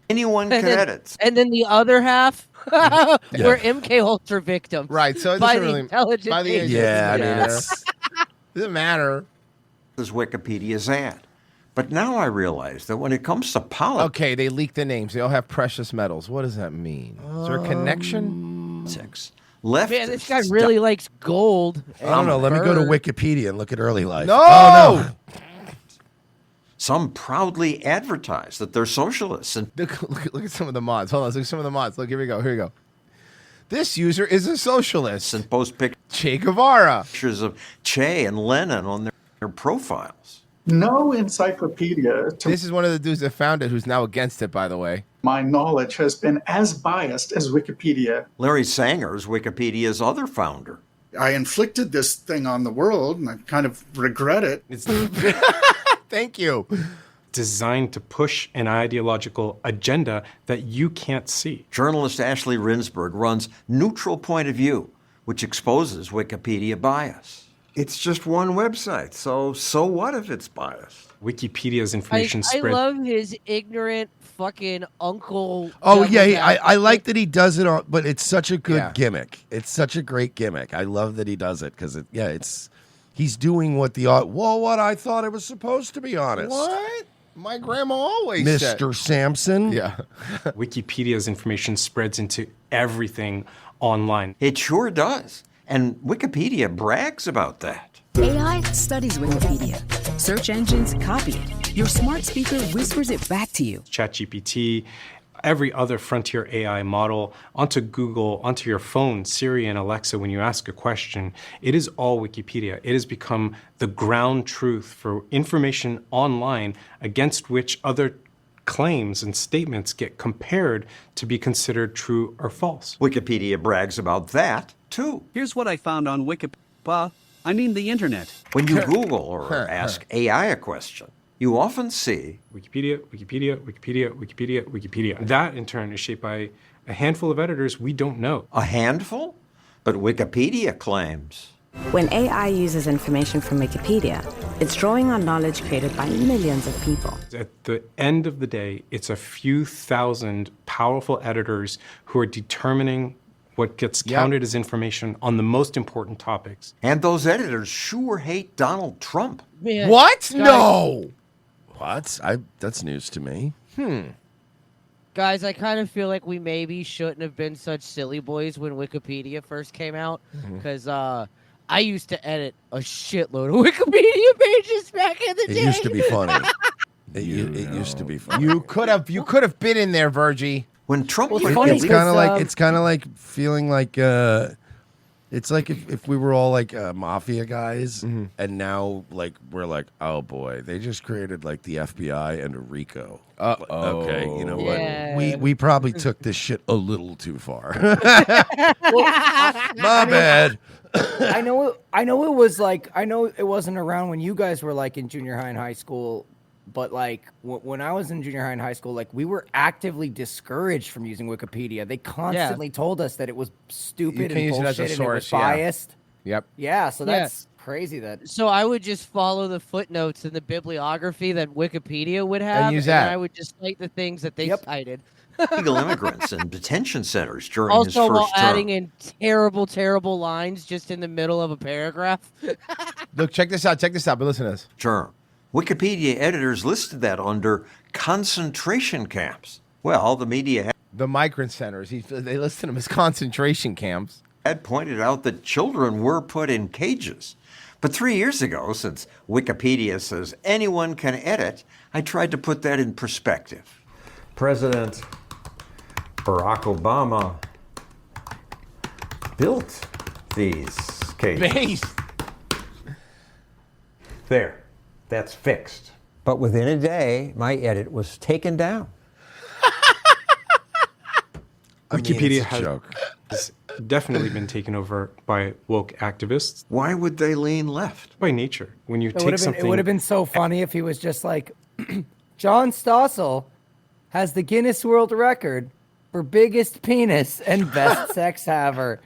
Anyone can edit. And then the other half were MK Ultra victims. Right, so it by doesn't the really... intelligence By the agents. Yeah, I mean, it's... doesn't matter. This Wikipedia's ad. But now I realize that when it comes to politics... Okay, they leaked the names. They all have precious metals. What does that mean? Is there a connection? Leftists... Man, this guy really likes gold. I don't know. Let me go to Bird. Wikipedia and look at early life. No! Oh, no. Some proudly advertise that they're socialists. And Look at some of the mods. Hold on, look at some of the mods. Look, here we go. This user is a socialist. And post Che Guevara. Pictures of Che and Lenin on their profiles. No encyclopedia, to This is one of the dudes that found it who's now against it, by the way. my knowledge, has been as biased as Wikipedia. Larry Sanger is Wikipedia's other founder. I inflicted this thing on the world, and I kind of regret it. Thank you. Designed to push an ideological agenda that you can't see. Journalist Ashley Rinsberg runs Neutral Point of View, which exposes Wikipedia bias. It's just one website, so what if it's biased? Wikipedia's information I spread. love his ignorant fucking uncle. Oh, double yeah. back. I like that he does it, all, but it's such a good Yeah. gimmick. It's such a great gimmick. I love that he does it because, he's doing what what I thought it was supposed to be, honest. What? My grandma always said. Mr. Sampson. Yeah. Wikipedia's information spreads into everything online. It sure does. And Wikipedia brags about that. AI studies Wikipedia. Search engines copy it. Your smart speaker whispers it back to you. ChatGPT, every other frontier AI model, onto Google, onto your phone, Siri and Alexa, when you ask a question, it is all Wikipedia. It has become the ground truth for information online against which other claims and statements get compared to be considered true or false. Wikipedia brags about that, too. Here's what I found on Wikipedia. I mean the internet. When you Google or ask AI a question, you often see Wikipedia, Wikipedia, Wikipedia, Wikipedia, Wikipedia. That, in turn, is shaped by a handful of editors we don't know. a handful, but Wikipedia claims. When AI uses information from Wikipedia, it's drawing on knowledge created by millions of people. At the end of the day, it's a few thousand powerful editors who are determining what gets counted as information on the most important topics. And those editors sure hate Donald Trump. Man, What? guys- No. What? That's news to me. Guys, I kind of feel like we maybe shouldn't have been such silly boys when Wikipedia first came out, because I used to edit a shitload of Wikipedia pages back in the day. It used to be funny. It used to be funny. You could have been in there, Virgie. When Trump Well, was funny It's kind of like because, it's kind of like feeling like it's like if we were all like mafia guys, and now like we're like, oh boy, they just created like the FBI and a RICO. Okay, you know Yeah. what? We probably took this shit a little too far. Well, My bad. I know it was like, I know it wasn't around when you guys were like in junior high and high school, but like when I was in junior high and high school, like we were actively discouraged from using Wikipedia. They constantly told us that it was stupid can and use it as a bullshit and it was source, yeah. biased. Yep. Yeah, so Yeah. that's crazy that. So I would just follow the footnotes in the bibliography that Wikipedia would have, use that. I would just cite the things that they cited. illegal immigrants in detention centers during his Also, while first term. adding in terrible lines just in the middle of a paragraph. Look, check this out. But listen to this. Term. Wikipedia editors listed that under concentration camps. Well, the media The migrant centers. They listed them as concentration camps. had pointed out that children were put in cages. But 3 years ago, since Wikipedia says anyone can edit, I tried to put that in perspective. President Barack Obama built these cages. There. That's fixed. But within a day, my edit was taken down. Wikipedia it's a joke. has definitely been taken over by woke activists. Why would they lean left? By nature. When you It take would something... have been so funny if he was just like, John Stossel has the Guinness World Record for biggest penis and best sex haver.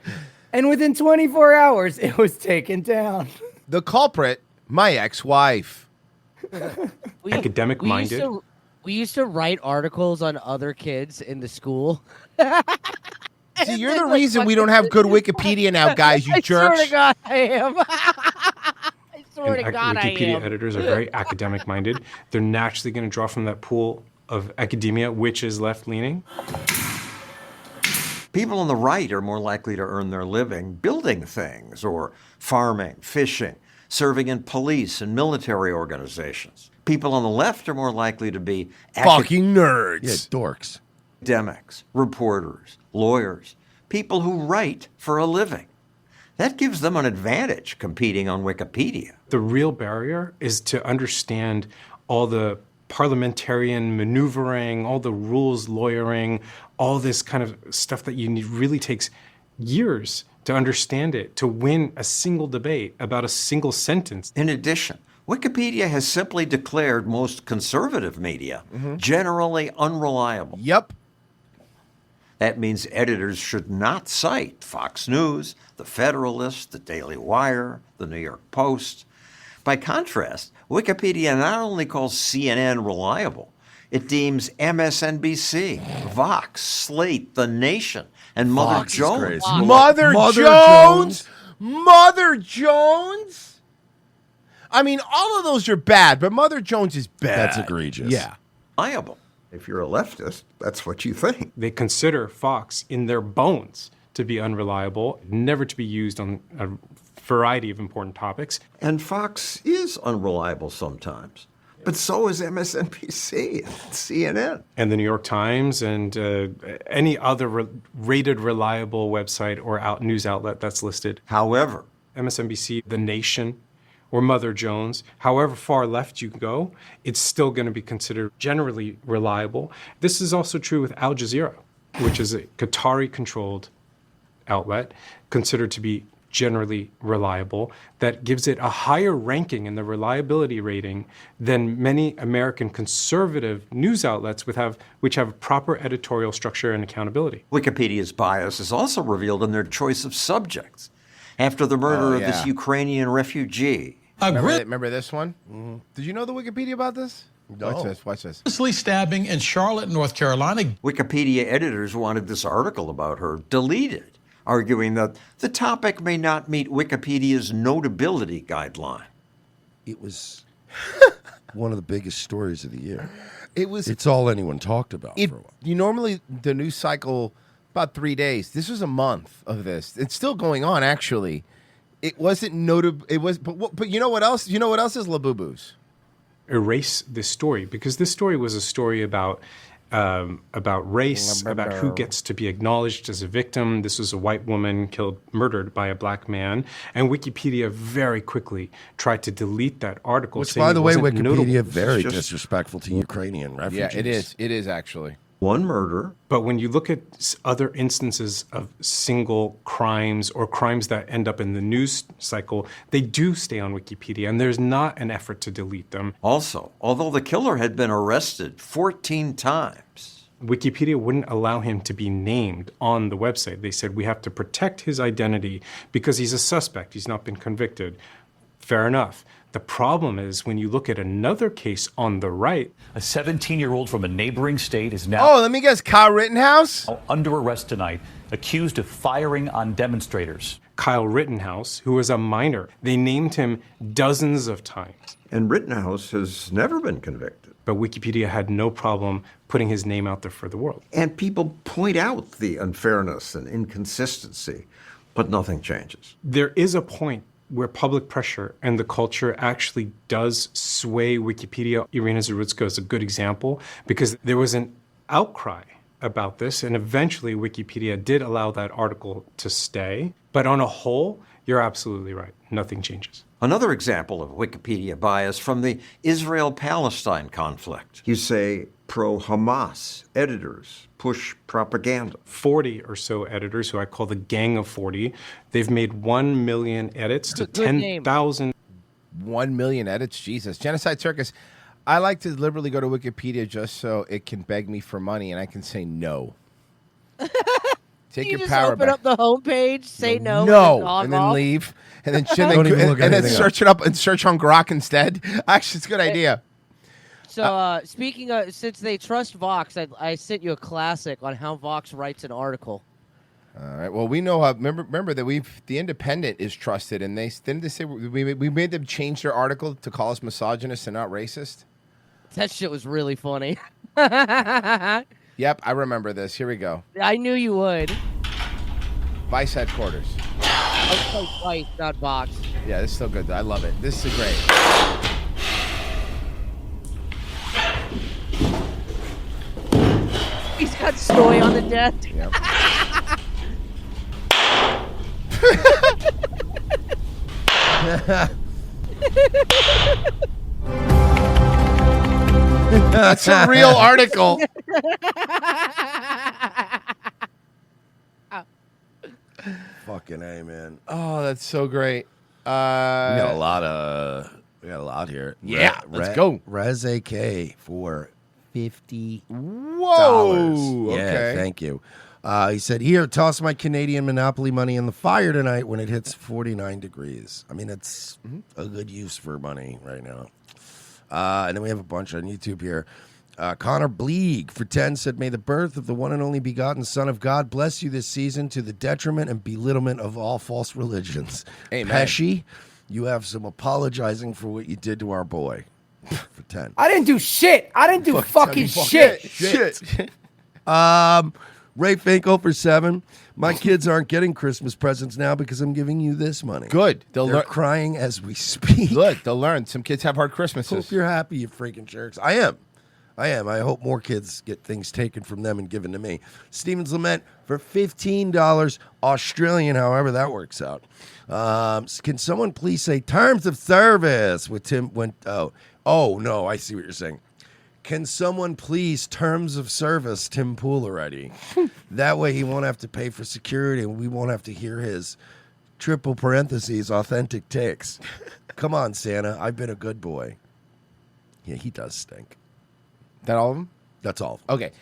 And within 24 hours, it was taken down. The culprit, my ex-wife. Academic-minded. We used to write articles on other kids in the school. See, you're the reason we don't have good Wikipedia now, guys, you jerks. I swear to God, I am. I swear to God, I Wikipedia am. editors are very academic-minded. They're naturally going to draw from that pool of academia, which is left-leaning. People on the right are more likely to earn their living building things or farming, fishing, serving in police and military organizations. People on the left are more likely to be fucking nerds. Yeah, dorks. Academics, reporters, lawyers, people who write for a living. That gives them an advantage competing on Wikipedia. The real barrier is to understand all the parliamentarian maneuvering, all the rules lawyering, all this kind of stuff that you need really takes years to understand it, to win a single debate about a single sentence. In addition, Wikipedia has simply declared most conservative media generally unreliable. Yep. That means editors should not cite Fox News, The Federalist, The Daily Wire, The New York Post. By contrast, Wikipedia not only calls CNN reliable, it deems MSNBC, Vox, Slate, The Nation, and Mother Fox is Jones. crazy. Mother Jones? Mother Jones? I mean, all of those are bad, but Mother Jones is bad. That's egregious. Yeah. Reliable. If you're a leftist, that's what you think. They consider Fox in their bones to be unreliable, never to be used on a variety of important topics. And Fox is unreliable sometimes. But so is MSNBC and CNN. And the New York Times and any other rated reliable website or news outlet that's listed. However, MSNBC, The Nation, or Mother Jones, however far left you go, it's still going to be considered generally reliable. This is also true with Al Jazeera, which is a Qatari-controlled outlet, considered to be generally reliable, that gives it a higher ranking in the reliability rating than many American conservative news outlets which have proper editorial structure and accountability. Wikipedia's bias is also revealed in their choice of subjects. After the murder of this Ukrainian refugee. Remember this one? Did you know the Wikipedia about this? No. Watch this. Stabbing in Charlotte, North Carolina. Wikipedia editors wanted this article about her deleted, arguing that the topic may not meet Wikipedia's notability guideline. It was one of the biggest stories of the year. It's It's all anyone talked about for a while. You normally, the news cycle, about 3 days. This was a month of this. It's still going on, actually. It wasn't notable. It was, but you know what else? You know what else is Labubu's? Erase this story, because this story was a story about race, about who gets to be acknowledged as a victim. This was a white woman murdered by a black man, and Wikipedia very quickly tried to delete that article. Which, saying by the way, it wasn't Wikipedia notable. very disrespectful to Ukrainian refugees. Yeah, it is. It is actually. One murder. But when you look at other instances of single crimes or crimes that end up in the news cycle, they do stay on Wikipedia, and there's not an effort to delete them. Also, although the killer had been arrested 14 times, Wikipedia wouldn't allow him to be named on the website. They said, we have to protect his identity because he's a suspect. He's not been convicted. Fair enough. The problem is when you look at another case on the right. A 17-year-old from a neighboring state is now Oh, let me guess, Kyle Rittenhouse? under arrest tonight, accused of firing on demonstrators. Kyle Rittenhouse, who was a minor. They named him dozens of times. and Rittenhouse has never been convicted. But Wikipedia had no problem putting his name out there for the world. And people point out the unfairness and inconsistency, but nothing changes. There is a point where public pressure and the culture actually does sway Wikipedia. Irina Zarutska is a good example because there was an outcry about this, and eventually Wikipedia did allow that article to stay. But on a whole, you're absolutely right. Nothing changes. Another example of Wikipedia bias from the Israel-Palestine conflict. You say pro-Hamas editors push propaganda. 40 or so editors, who I call the Gang of 40, they've made 1 million edits to Good name. 10,000. 1 million edits? Jesus. Genocide Circus. I like to liberally go to Wikipedia just so it can beg me for money and I can say no. Take you your just power open back. up the homepage, say no, No, and then off. leave, and then Don't even look and then anything up. search it up and search on Grok instead. Actually, it's a good idea. So, speaking of, since they trust Vox, I sent you a classic on how Vox writes an article. All right. Well, we know how. Remember that the Independent is trusted, and didn't they say we made them change their article to call us misogynist and not racist? That shit was really funny. Yep, I remember this. Here we go. I knew you would. Vice headquarters. Oh, Vice, not Vox. Yeah, this is still good. I love it. This is great. He's got Stoy on the desk. Yep. That's a real article. Fucking A, man. Oh, that's so great. We got a lot here. Yeah, let's go. Res AK for $50. Whoa. Yeah, Okay. thank you. He said, here, toss my Canadian Monopoly money in the fire tonight when it hits 49 degrees. I mean, it's a good use for money right now. And then we have a bunch on YouTube here. Connor Bleeg for 10 said, may the birth of the one and only begotten Son of God bless you this season to the detriment and belittlement of all false religions. Amen. Pesci, you have some apologizing for what you did to our boy. For 10. I didn't do shit. I didn't do fucking Shit. shit. Ray Finkel for 7. My kids aren't getting Christmas presents now because I'm giving you this money. Good. They're learn. crying as we speak. Good. They'll learn. Some kids have hard Christmases. Hope you're happy, you freaking jerks. I am. I hope more kids get things taken from them and given to me. Stevens Lament for $15 Australian, however that works out. Can someone please say terms of service with Tim? Oh no, I see what you're saying. Can someone please terms of service Tim Pool already? That way he won't have to pay for security and we won't have to hear his triple parentheses authentic takes. Come on, Santa. I've been a good boy. Yeah, he does stink. That all of them? That's all. Okay.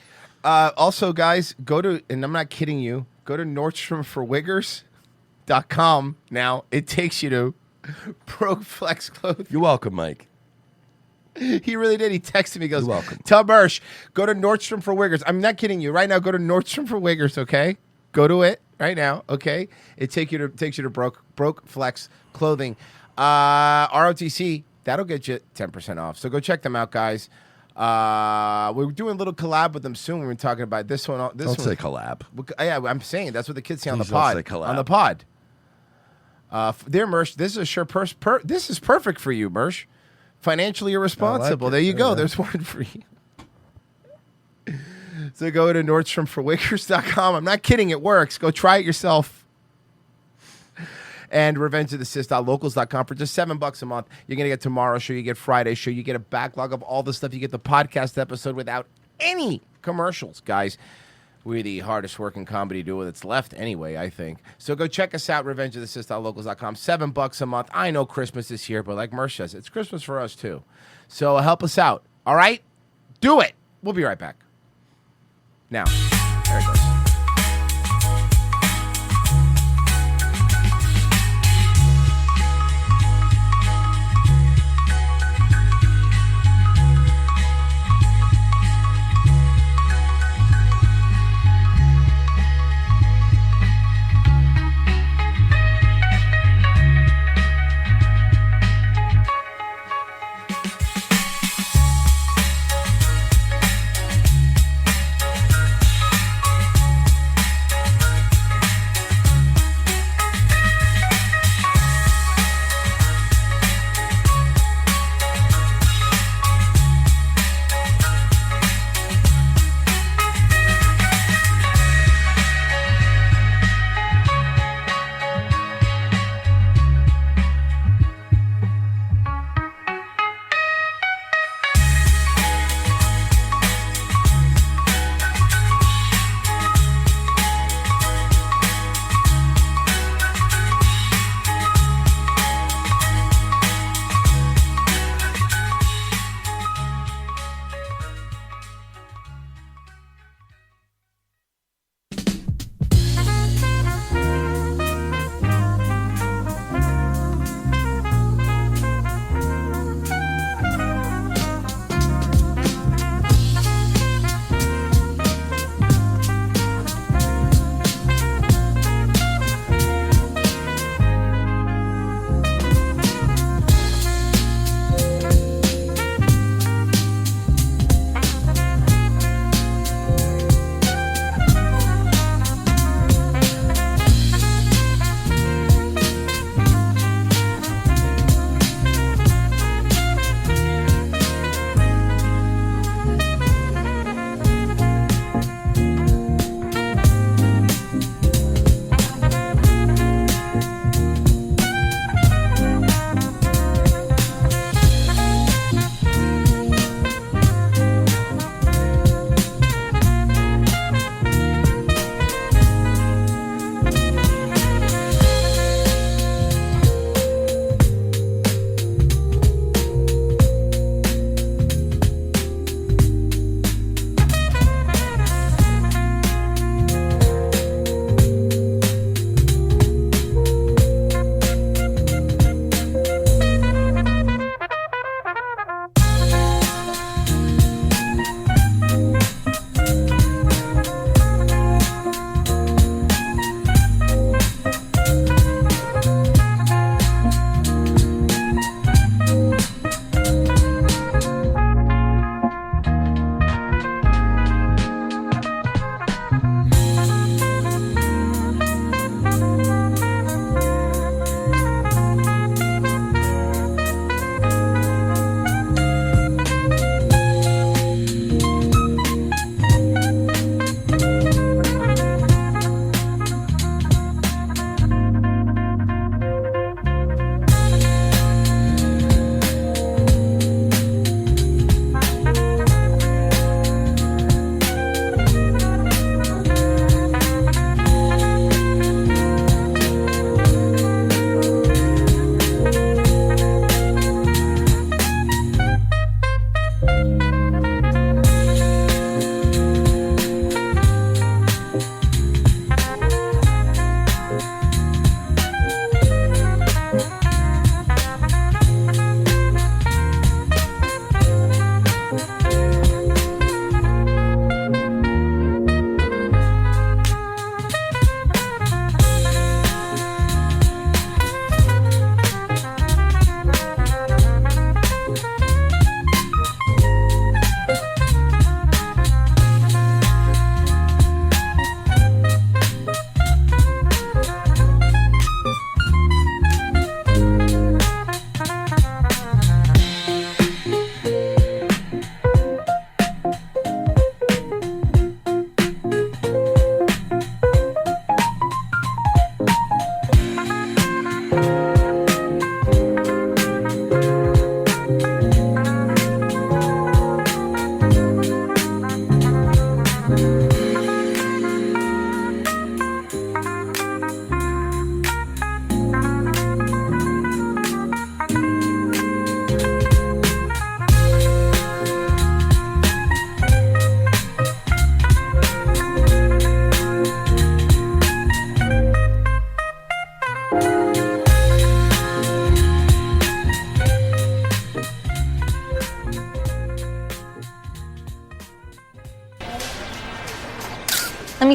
Also, guys, go to, and I'm not kidding you, go to NordstromForWiggers.com now. It takes you to ProFlex Clothing. You're welcome, Mike. He really did. He texted me, he goes, You're welcome. tell Mersh, go to Nordstrom for Wiggers. I'm not kidding you. Right now, go to Nordstrom for Wiggers, okay? Go to it right now, okay? It takes you to Broke Flex Clothing. ROTC, that'll get you 10% off. So go check them out, guys. We're doing a little collab with them soon. We were talking about this one. Don't say collab. Yeah, I'm saying that's what the kids say on the Please don't pod. say collab. On the pod. Dear Mersh, this is a sure this is perfect for you, Mersh. Financially irresponsible. it. There you go. Yeah. There's one for you. So go to NordstromForWiggers.com. I'm not kidding. It works. Go try it yourself. And RevengeOfTheSith.locals.com for just $7 a month. You're going to get tomorrow's show. You get Friday's show. You get a backlog of all the stuff. You get the podcast episode without any commercials, guys. We're the hardest working comedy duo that's left anyway, I think. So go check us out, RevengeOfTheSith.locals.com. $7 a month. I know Christmas is here, but like Mersh says, it's Christmas for us too. So help us out. All right? Do it. We'll be right back. Now, there it goes.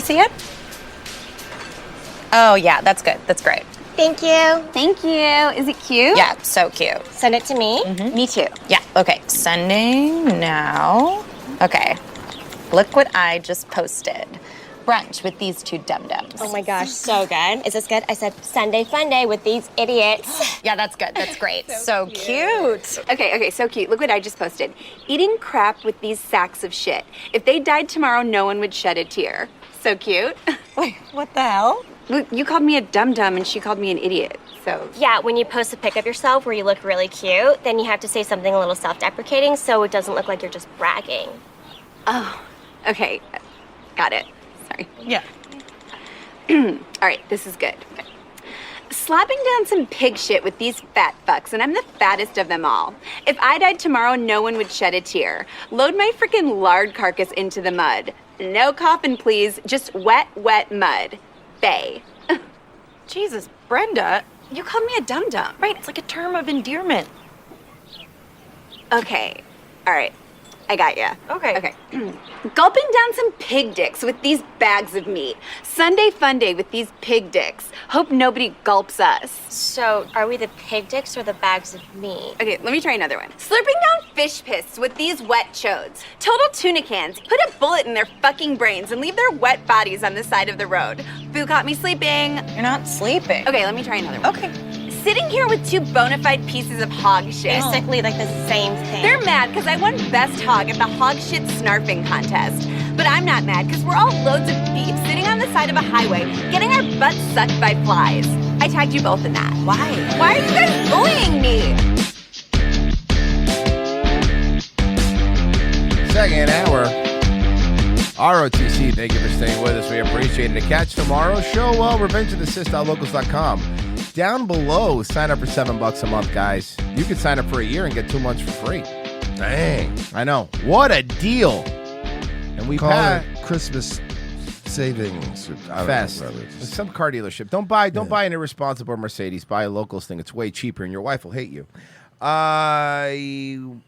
see it? Oh, yeah, that's good. That's great. Thank you. Thank you. Is it cute? Yeah, so cute. Send it to me. Me too. Yeah, okay. Sending now. Okay. Look what I just posted. Brunch with these two dum-dums. Oh my gosh, so good. Is this good? I said Sunday fun day with these idiots. Yeah, that's good. That's great. so cute. Okay, so cute. Look what I just posted. Eating crap with these sacks of shit. If they died tomorrow, no one would shed a tear. So cute. Wait, what the hell? Look, you called me a dum-dum and she called me an idiot, so. Yeah, when you post a pic of yourself where you look really cute, then you have to say something a little self-deprecating so it doesn't look like you're just bragging. Oh, okay. Got it. Sorry. Yeah. All right, this is good. Okay. Slapping down some pig shit with these fat fucks, and I'm the fattest of them all. If I died tomorrow, no one would shed a tear. Load my freaking lard carcass into the mud. No coffin, please. Just wet, wet mud. Bay. Jesus, Brenda. You called me a dum-dum. Right, it's like a term of endearment. Okay. All right. I got ya. Okay. Gulping down some pig dicks with these bags of meat. Sunday fun day with these pig dicks. Hope nobody gulps us. So, are we the pig dicks or the bags of meat? Okay, let me try another one. Slurping down fish piss with these wet chodes. Total tuna cans. Put a bullet in their fucking brains and leave their wet bodies on the side of the road. Boo caught me sleeping. You're not sleeping. Okay, let me try another one. Okay. Sitting here with two bona fide pieces of hog shit. Basically like the same thing. They're mad because I won best hog at the hog shit snarfing contest. But I'm not mad because we're all loads of beef sitting on the side of a highway getting our butts sucked by flies. I tagged you both in that. Why? Why are you guys bullying me? Second hour. ROTC, thank you for staying with us. We appreciate it. To catch tomorrow's show, revengeofthesist.locals.com. Down below, sign up for $7 a month, guys. You can sign up for a year and get 2 months for free. Dang. I know. What a deal. And we Call it Christmas savings. I don't Fest. know, It's some car dealership. Don't buy an irresponsible Mercedes. Buy a Locals thing. It's way cheaper, and your wife will hate you. I'm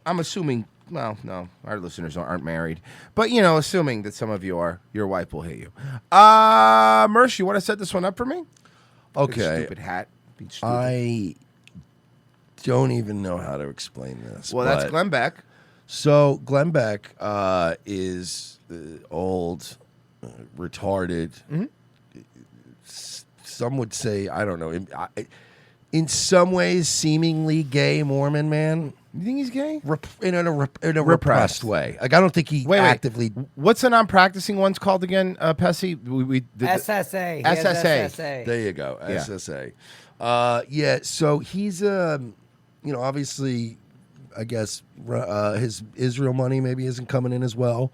assuming. Well, no, our listeners aren't married, but assuming that some of you are, your wife will hate you. Mersh, you want to set this one up for me? Okay. Stupid hat. Being stupid. I don't even know how to explain this. Well, that's Glenn Beck. So Glenn Beck is old, retarded. Mm-hmm. Some would say, I don't know, in some ways, seemingly gay Mormon man. You think he's gay? In a repressed way. Like, I don't think he actively. What's the non-practicing ones called again, Pessy? SSA. SSA. There you go. Yeah. SSA. So he's, obviously, I guess his Israel money maybe isn't coming in as well.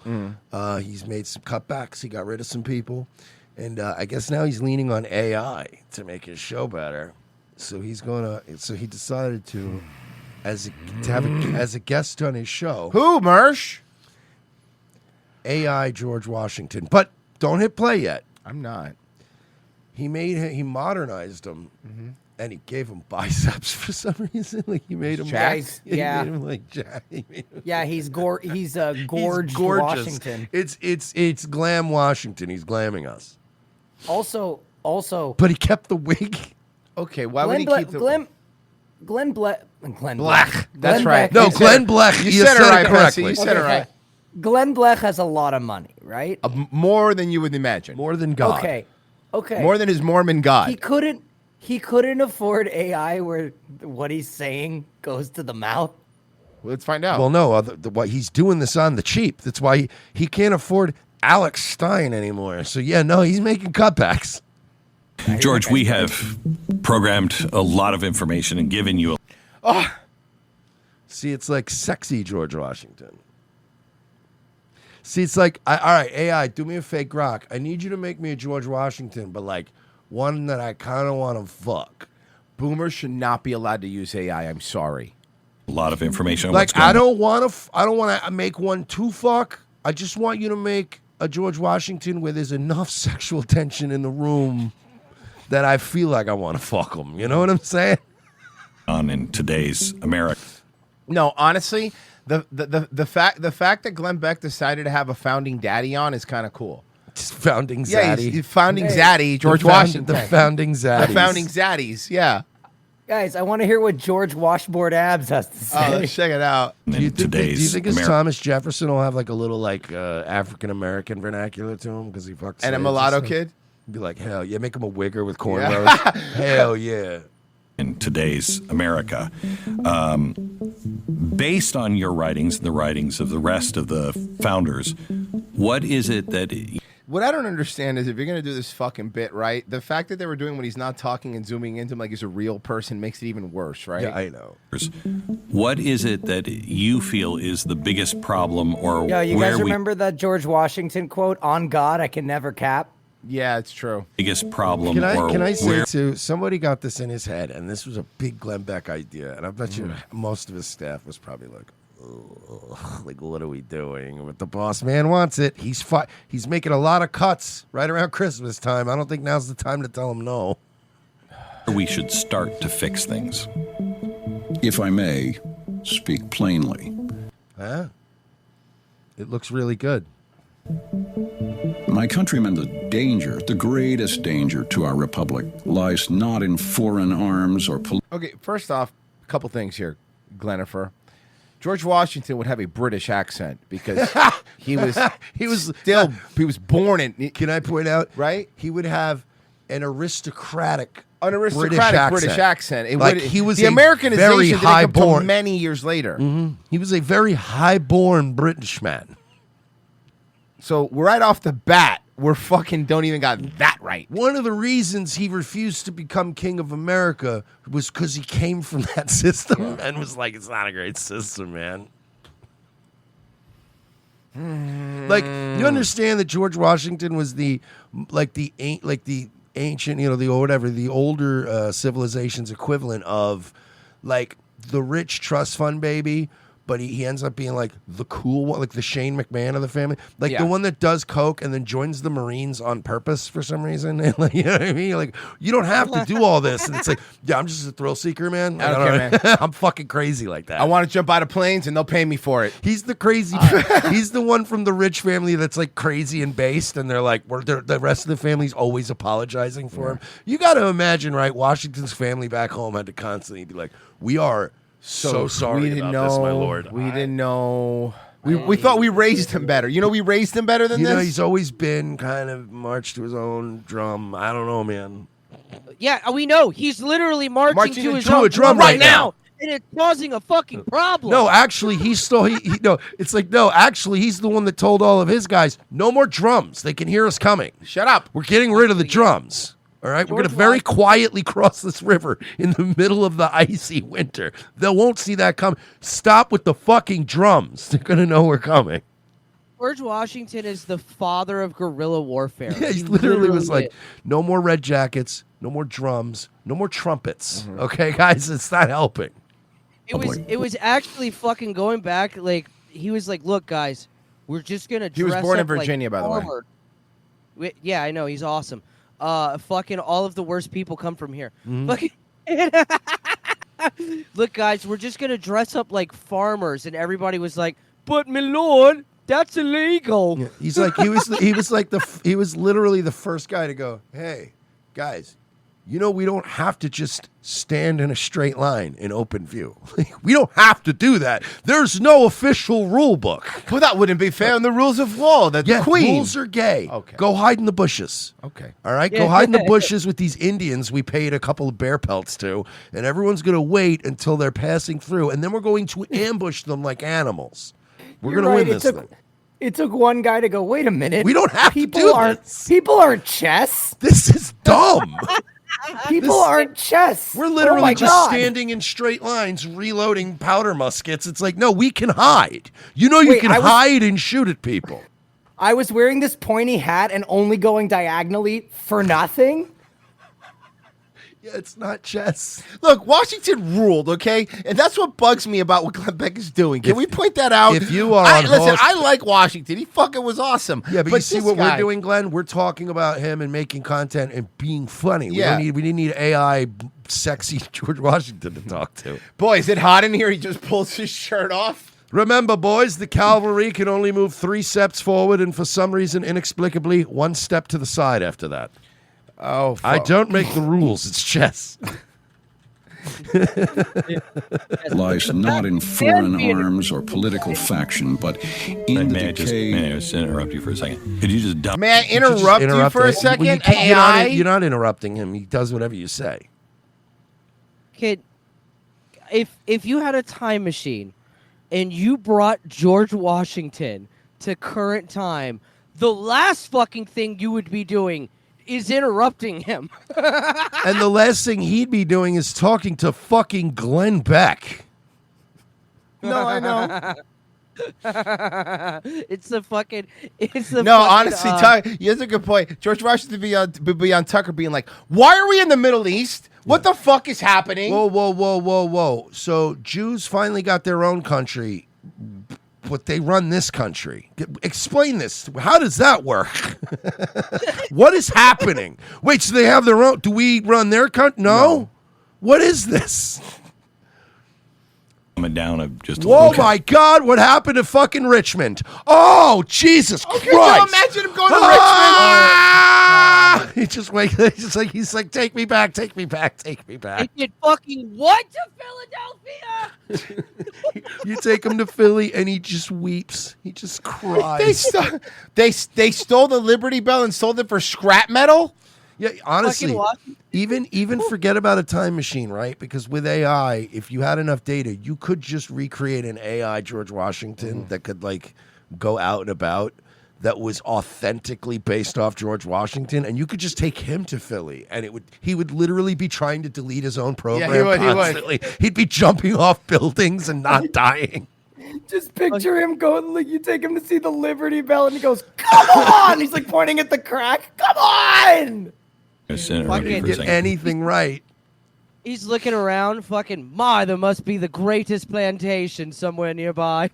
He's made some cutbacks. He got rid of some people. And I guess now he's leaning on AI to make his show better. So he decided to have a guest on his show. Who, Mersh? AI George Washington. But don't hit play yet. I'm not. He modernized him, and he gave him biceps for some reason. Like he made him jacked. He made him like Jack. Yeah, he's gorged He's gorgeous. Washington. It's glam Washington. He's glamming us. Also, but he kept the wig. Okay, why would he keep the Glenn Black. That's right. No, Glenn Black. You said it right, correctly. You said it right. Glenn Black has a lot of money, right? More than you would imagine. More than God. Okay. More than his Mormon God. He couldn't afford AI where what he's saying goes to the mouth. Let's find out. Well, no, he's doing this on the cheap. That's why he can't afford Alex Stein anymore. So he's making cutbacks. George, we have programmed a lot of information and given you See, it's like sexy George Washington. See, it's like, all right, AI, do me a fake rock. I need you to make me a George Washington, but like one that I kind of want to fuck. Boomers should not be allowed to use AI. I'm sorry. a lot of information on Like, what's going I don't want to make one to fuck. I just want you to make a George Washington where there's enough sexual tension in the room that I feel like I want to fuck him. You know what I'm saying? on in today's America. No, honestly, the fact that Glenn Beck decided to have a founding daddy on is kind of cool. Founding Yeah, Zaddy. he's founding Zaddy, George The found- Washington. The founding Zaddies. The founding Zaddies, yeah. Guys, I want to hear what George Washboard Abs has to say. Oh, let's check it out. Do you think his Thomas Jefferson will have like a little like African American vernacular to him because he fucks And a slaves mulatto stuff? kid? Be like, hell yeah, make him a wigger with cornrows. Hell yeah. In today's America, based on your writings and the writings of the rest of the founders, what is it that... What I don't understand is if you're going to do this fucking bit, right, the fact that they were doing when he's not talking and zooming into him like he's a real person makes it even worse, right? Yeah, I know. What is it that you feel is the biggest problem or Yo, you where guys we... remember that George Washington quote, "On God, I can never cap"? Yeah, it's true. Biggest problem Can or I say where... too? Somebody got this in his head, and this was a big Glenn Beck idea, and I bet you most of his staff was probably like, "Ugh, like what are we doing?" But the boss man wants it. He's making a lot of cuts right around Christmas time. I don't think now's the time to tell him no. We should start to fix things. If I may speak plainly. Huh? It looks really good. My countrymen, the danger, the greatest danger to our republic lies not in foreign arms or Okay, first off, a couple things here, Glenifer. George Washington would have a British accent because he was born in. Can I point out? Right? He would have an aristocratic British accent. It like would, he was the a Americanization very didn't come till high-born. many years later. He was a very high-born British man. So right off the bat, we're fucking don't even got that right. One of the reasons he refused to become king of America was because he came from that system and was like, it's not a great system, man. Like, you understand that George Washington was the ancient, the older civilization's equivalent of like the rich trust fund baby, but he ends up being like the cool one, like the Shane McMahon of the family, like the one that does coke and then joins the Marines on purpose for some reason. And like, you know what I mean? Like, you don't have to do all this. And it's like, yeah, I'm just a thrill seeker, man. I don't care, man. I'm fucking crazy like that. I want to jump out of planes and they'll pay me for it. He's the crazy. He's the one from the rich family that's like crazy and based, and they're like, the rest of the family's always apologizing for him. You got to imagine, right? Washington's family back home had to constantly be like, "We are so sorry about this, my lord. We didn't know. We thought we raised him better. You know, we raised him better than You this. know, he's always been kind of marched to his own drum. I don't know, man. Yeah, we know. He's literally marching to his to own a drum right now. And it's causing a fucking problem. No, actually, he's still no. It's like no. Actually, he's the one that told all of his guys, "No more drums. They can hear us coming. Shut up. We're getting rid of the drums. All right, we're going to very quietly cross this river in the middle of the icy winter. They won't see that come. Stop with the fucking drums. They're going to know we're coming." George Washington is the father of guerrilla warfare. Yeah, he literally was like, "No more red jackets. No more drums. No more trumpets." Okay, guys, it's not helping. It was actually fucking going back. Like he was like, "Look, guys, we're just gonna." He was dress born in up like Virginia, by the way. farmer." Yeah, I know. He's awesome. Fucking all of the worst people come from here. Fucking. Look, guys, we're just gonna dress up like farmers, and everybody was like, "But my lord, that's illegal." Yeah, he's like he was literally the first guy to go, "Hey, guys, you know we don't have to just stand in a straight line in open view. We don't have to do that. There's no official rule book." Well, that wouldn't be fair in the rules of war. The queen. Rules are gay. Okay. Go hide in the bushes. Okay. All right, go hide in the bushes with these Indians we paid a couple of bear pelts to, and everyone's going to wait until they're passing through, and then we're going to ambush them like animals. We're going to win this thing. It took one guy to go, "Wait a minute. We don't have to do this. People aren't chess. This is dumb. People aren't chess. We're literally oh my just God. standing in straight lines, reloading powder muskets. It's like, no, we can hide. You know, you Wait, can hide and shoot at people. I was wearing this pointy hat and only going diagonally for nothing. Yeah, it's not chess. Look, Washington ruled, okay? And that's what bugs me about what Glenn Beck is doing. Can we point that out? If you are listen, I like Washington. He fucking was awesome. Yeah, but you see this what guy- we're doing, Glenn? We're talking about him and making content and being funny. Yeah. We didn't need AI sexy George Washington to talk to. Boy, is it hot in here? He just pulls his shirt off. Remember, boys, the cavalry can only move 3 steps forward and for some reason, inexplicably, 1 step to the side after that. Oh, I don't make the rules. It's chess. Lies not in foreign arms or political faction, but in the decay. May I just interrupt you for a second? Could you just dump? May I interrupt you for a second? Well, AI? you're not interrupting him. He does whatever you say. Kid, if you had a time machine and you brought George Washington to current time, the last fucking thing you would be doing is interrupting him. And the last thing he'd be doing is talking to fucking Glenn Beck. No, I know. It's the fucking. Honestly, here's a good point. George Washington would be on Tucker being like, "Why are we in the Middle East? What the fuck is happening?" Whoa. So Jews finally got their own country, but they run this country. Explain this. How does that work? What is happening? Wait, so they have their own. Do we run their country? No. What is this? Down of just. Whoa, my God! What happened to fucking Richmond? Oh, Jesus Christ! Can you imagine him going to Richmond? He just wait. He's like, take me back, take me back, take me back. It did fucking what to Philadelphia? You take him to Philly, and he just weeps. He just cries. They stole the Liberty Bell and sold it for scrap metal. Yeah, honestly, even forget about a time machine, right? Because with AI, if you had enough data, you could just recreate an AI George Washington that could like go out and about that was authentically based off George Washington, and you could just take him to Philly, and he would literally be trying to delete his own program constantly. He'd be jumping off buildings and not dying. Just picture him going, like, you take him to see the Liberty Bell, and he goes, "Come on!" He's like pointing at the crack. "Come on!" Fucking get anything right. He's looking around, fucking, there must be the greatest plantation somewhere nearby.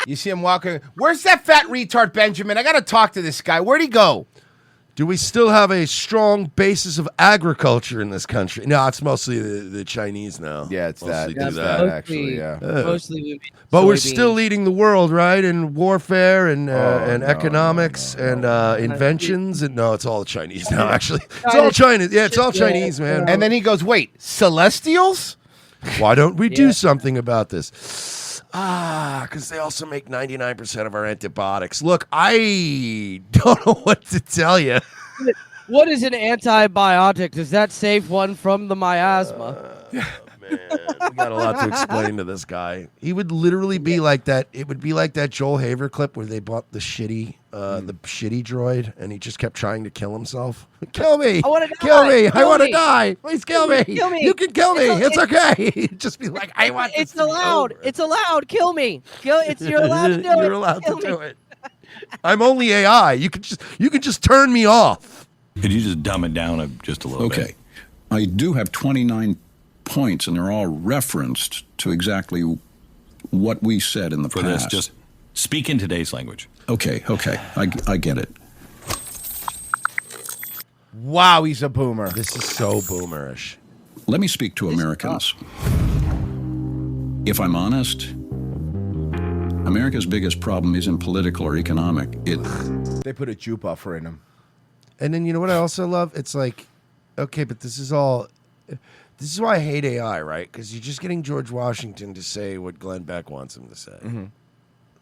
You see him walking. Where's that fat retard Benjamin? I got to talk to this guy. Where'd he go? Do we still have a strong basis of agriculture in this country? No, it's mostly the Chinese now. Yeah, it's mostly that. do That actually, yeah. Mostly but we're still leading the world, right? In warfare and economics and inventions. And no, it's all the Chinese now, actually. It's all China. Yeah, it's all Chinese, man. And then he goes, wait, Celestials? Why don't we do something about this? Because they also make 99% of our antibiotics. Look, I don't know what to tell you. What is an antibiotic? Does that save one from the miasma? Man, we got a lot to explain to this guy. He would literally be like that. It would be like that Joel Haver clip where they bought the shitty droid, and he just kept trying to kill himself. Kill me! I want to Kill me! Kill I want to me. die! Please kill me! Kill me! You can kill me! It's okay! He'd just be like, I want this It's allowed! It's allowed! Kill me! You're allowed to do it! You're allowed Kill to do me. it. I'm only AI. You could just turn me off. Could you just dumb it down just a little bit? Okay. I do have 29 points, and they're all referenced to exactly what we said in the For past. this, just speak in today's language. Okay. I get it. Wow, he's a boomer. This is so boomerish. Let me speak to Americans. If I'm honest, America's biggest problem isn't political or economic. They put a Jew buffer in him. And then you know what I also love? It's like, okay, but this is why I hate AI, right? Because you're just getting George Washington to say what Glenn Beck wants him to say. Mm-hmm.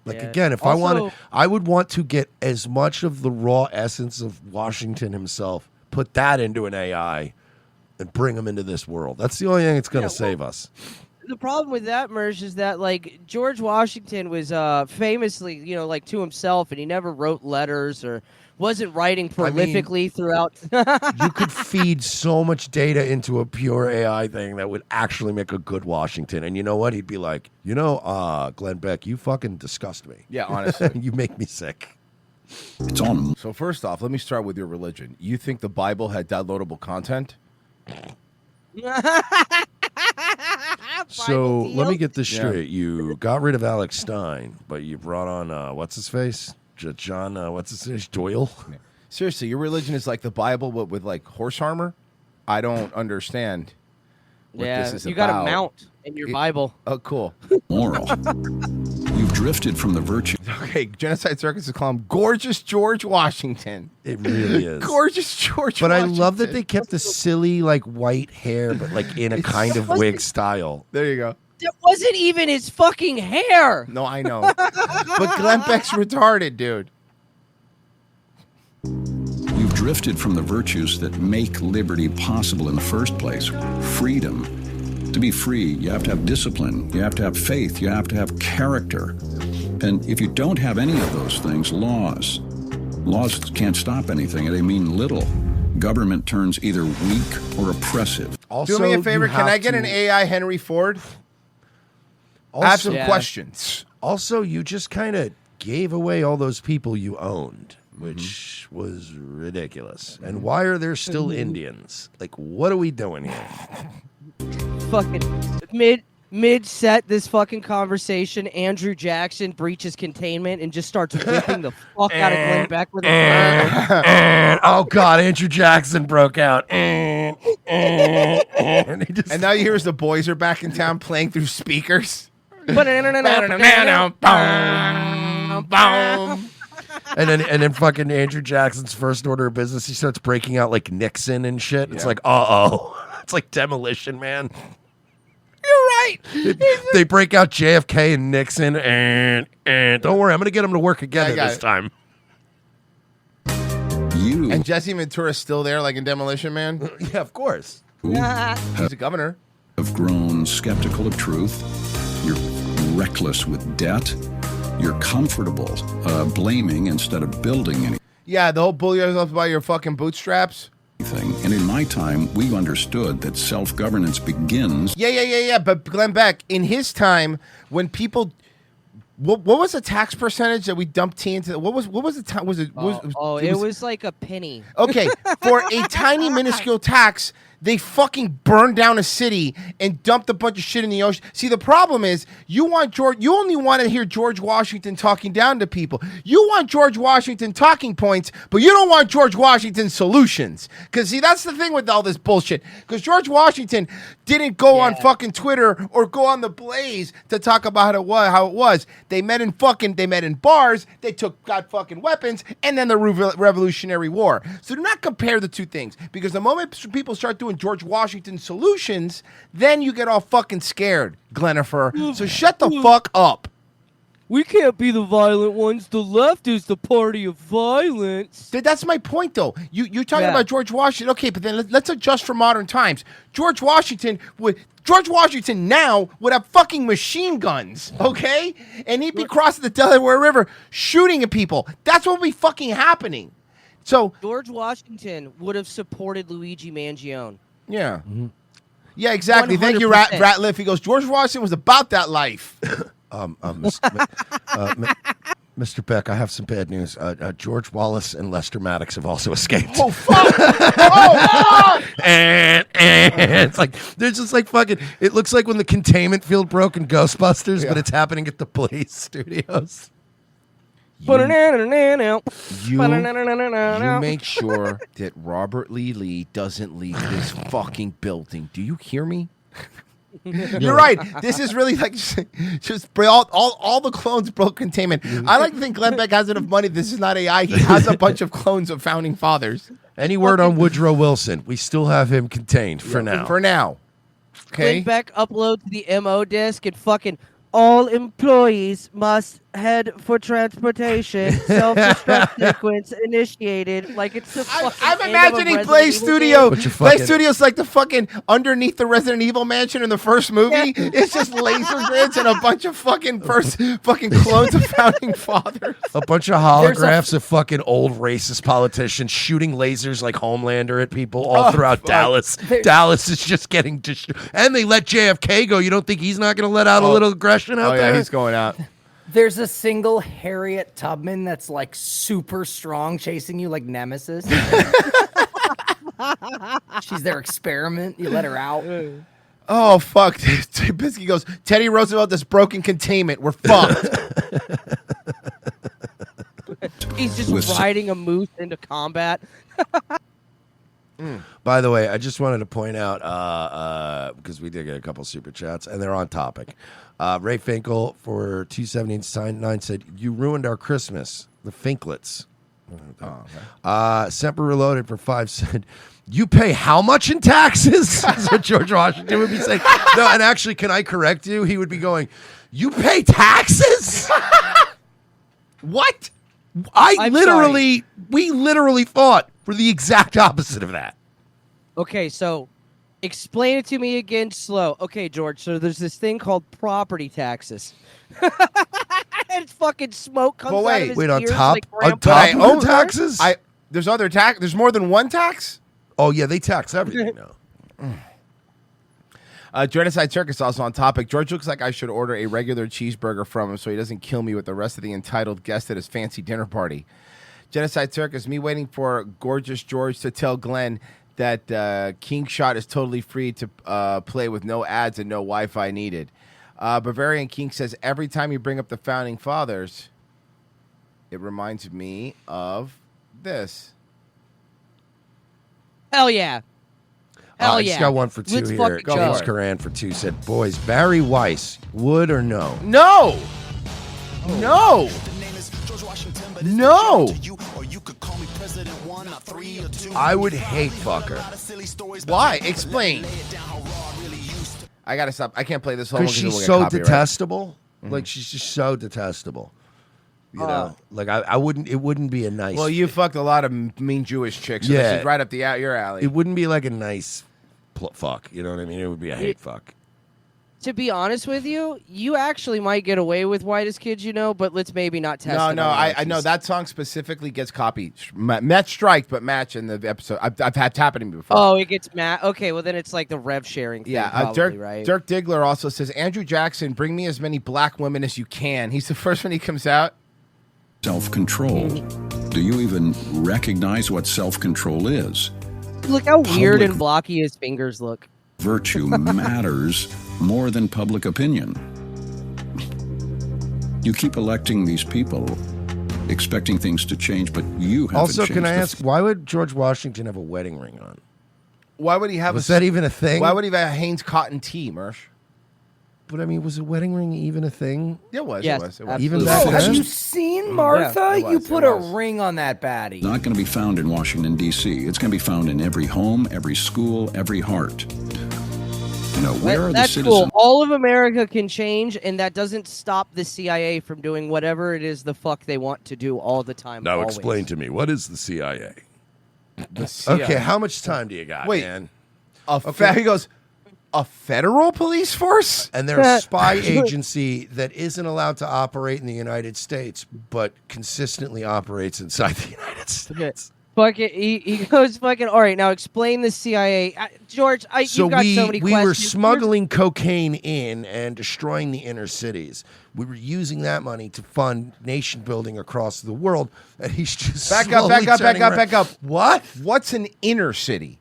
Again, if I would want to get as much of the raw essence of Washington himself, put that into an AI, and bring him into this world. That's the only thing that's going to save us. The problem with that, Mersh, is that like George Washington was famously, like to himself, and he never wrote letters or wasn't writing prolifically throughout. You could feed so much data into a pure AI thing that would actually make a good Washington. And you know what? He'd be like, Glenn Beck, you fucking disgust me. Yeah, honestly. You make me sick. It's on. So first off, let me start with your religion. You think the Bible had downloadable content? So let me get this straight. You got rid of Alex Stein, but you brought on, what's his face? John, what's his name? Doyle? Seriously, your religion is like the Bible, but with like horse armor? I don't understand what this is you about. got a mount in your Bible. Oh, cool. Moral. drifted from the virtue. Okay, Genocide Circus is calling him Gorgeous George Washington. It really is. Gorgeous George But Washington. I love that they kept the silly, like, white hair, but, like, in a kind of wig style. There you go. That wasn't even his fucking hair. No, I know. But Glenn Beck's retarded, dude. You've drifted from the virtues that make liberty possible in the first place. Freedom. To be free, you have to have discipline, you have to have faith, you have to have character. And if you don't have any of those things, laws can't stop anything. They mean little. Government turns either weak or oppressive. Do me a favor. Can I get an AI Henry Ford? I have some questions. Also, you just kind of gave away all those people you owned, which was ridiculous. And why are there still Indians? Like, what are we doing here? Fucking mid set this fucking conversation, Andrew Jackson breaches containment and just starts whipping the fuck out of Glenn Beck with a Oh God, Andrew Jackson broke out. And now you hear as the boys are back in town playing through speakers. And then fucking Andrew Jackson's first order of business, he starts breaking out like Nixon and shit. It's like, it's like Demolition Man. You're right. They break out JFK and Nixon, and don't worry, I'm gonna get them to work together this time. And Jesse Ventura's still there, like in Demolition Man. Yeah, of course. He's a governor. Have grown skeptical of truth. You're reckless with debt. You're comfortable blaming instead of building anything. Yeah, the whole bully yourself by your fucking bootstraps. And in my time, we understood that self-governance begins. Yeah. But Glenn Beck, in his time, when people, what was the tax percentage that we dumped tea into? What was the tax? it was like a penny. Okay, for a tiny minuscule tax, they fucking burned down a city and dumped a bunch of shit in the ocean. See, the problem is you only want to hear George Washington talking down to people. You want George Washington talking points, but you don't want George Washington solutions. Because see, that's the thing with all this bullshit. Because George Washington didn't go on fucking Twitter or go on the Blaze to talk about how it was. They met in bars. They got fucking weapons, and then the Revolutionary War. So do not compare the two things, because the moment people start doing George Washington solutions, then you get all fucking scared, Glenifer. So shut the fuck up. We can't be the violent ones. The left is the party of violence. That's my point, though. You're talking about George Washington. Okay, but then let's adjust for modern times. George Washington now would have fucking machine guns, okay? And he'd be crossing the Delaware River shooting at people. That's what would be fucking happening. So George Washington would have supported Luigi Mangione. Yeah. Yeah, exactly. 100%. Thank you, Ratliff. He goes, George Washington was about that life. Mr. Beck, I have some bad news. George Wallace and Lester Maddox have also escaped. Oh, fuck! Oh, and it's like, there's just like fucking, it looks like when the containment field broke in Ghostbusters, but it's happening at the police studios. You make sure that Robert Lee doesn't leave this fucking building. Do you hear me? You're right. This is really like just all the clones broke containment. I like to think Glenn Beck has enough money. This is not AI. He has a bunch of clones of founding fathers. Any word on Woodrow Wilson? We still have him contained for now. For now. Okay. Glenn Beck uploads the MO disk and fucking all employees must head for transportation. Self-destruct sequence initiated. Like it's the fucking I'm imagining Blaze Studio. Blaze Studio's like the fucking underneath the Resident Evil mansion in the first movie. It's just laser grids and a bunch of fucking clones of founding fathers. A bunch of holograms of fucking old racist politicians shooting lasers like Homelander at people all throughout Dallas. Dallas is just getting destroyed. And they let JFK go. You don't think he's not going to let out a little aggression out there? Yeah, he's going out. There's a single Harriet Tubman that's like super strong chasing you like Nemesis. She's their experiment. You let her out. Oh, fuck. Bisky goes, Teddy Roosevelt has broken containment. We're fucked. He's just riding a moose into combat. By the way, I just wanted to point out because we did get a couple super chats and they're on topic. Ray Finkel for 279 said, "You ruined our Christmas." The Finklets. Semper Reloaded for 5 said, "You pay how much in taxes?" That's what George Washington would be saying. No, and actually, can I correct you? He would be going, "You pay taxes?" What? We literally fought for the exact opposite of that. Okay, so explain it to me again slow. Okay, George, so there's this thing called property taxes. And fucking smoke comes out of his ears like grandpa. of the taxes? There's other tax. There's more than one tax? Oh, yeah, they tax everything now. Genocide Circus also on topic. George looks like I should order a regular cheeseburger from him so he doesn't kill me with the rest of the entitled guests at his fancy dinner party. Genocide Circus, me waiting for gorgeous George to tell Glenn that King Shot is totally free to play with no ads and no Wi-Fi needed. Bavarian King says, every time you bring up the Founding Fathers, it reminds me of this. Hell yeah. Hell I yeah. just got one for 2 Let's here. fucking go. James Coran for 2 said, "Boys, Barry Weiss, wood or no?" No! No! No! I would hate fucker. Why? Explain. I gotta stop. I can't play this whole one Because she's we'll get so copyright. detestable. Mhm. Like, she's just so detestable. You know? Like, I wouldn't, it wouldn't be a nice... Well, you fucked a lot of mean Jewish chicks. So Yeah. this is right up your alley. It wouldn't be like a nice fuck. You know what I mean? It would be a hate fuck. To be honest with you, you actually might get away with Whitest Kids, you know, but let's maybe not test it. No, I know that song specifically gets copied. Met strike, but match in the episode. I've had happening before. Oh, it gets mad. Okay, well then it's like the rev sharing thing. Yeah, probably, right? Dirk Diggler also says, Andrew Jackson, bring me as many black women as you can. He's the first one he comes out. Self-control. Do you even recognize what self-control is? Look how weird Public- and blocky his fingers look. Virtue matters more than public opinion. You keep electing these people, expecting things to change, but you haven't Also, changed can I the ask, why would George Washington have a wedding ring on? Why would he have Was that even a thing? Why would he have a Hanes cotton tee, Mersh? But I mean, was a wedding ring even a thing? It was. Yes, It was. Even Oh, back have then? you seen Martha? Yeah, it you was, put it a was. ring on that baddie. Not going to be found in Washington, D.C. It's going to be found in every home, every school, every heart. You know, where are the That's citizens? cool. All of America can change, and that doesn't stop the CIA from doing whatever it is the fuck they want to do all the time. Now always. explain to me, what is the CIA? The CIA. Okay, how much time do you got, Wait. man? He goes, a federal police force? And they're a spy agency that isn't allowed to operate in the United States, but consistently operates inside the United States. Fuck it. He goes fucking. All right, now explain the CIA, George. So you've got we, so many we questions. were smuggling cocaine in and destroying the inner cities. We were using that money to fund nation building across the world. And he's just Back up, slowly turning around. back up. What? What's an inner city?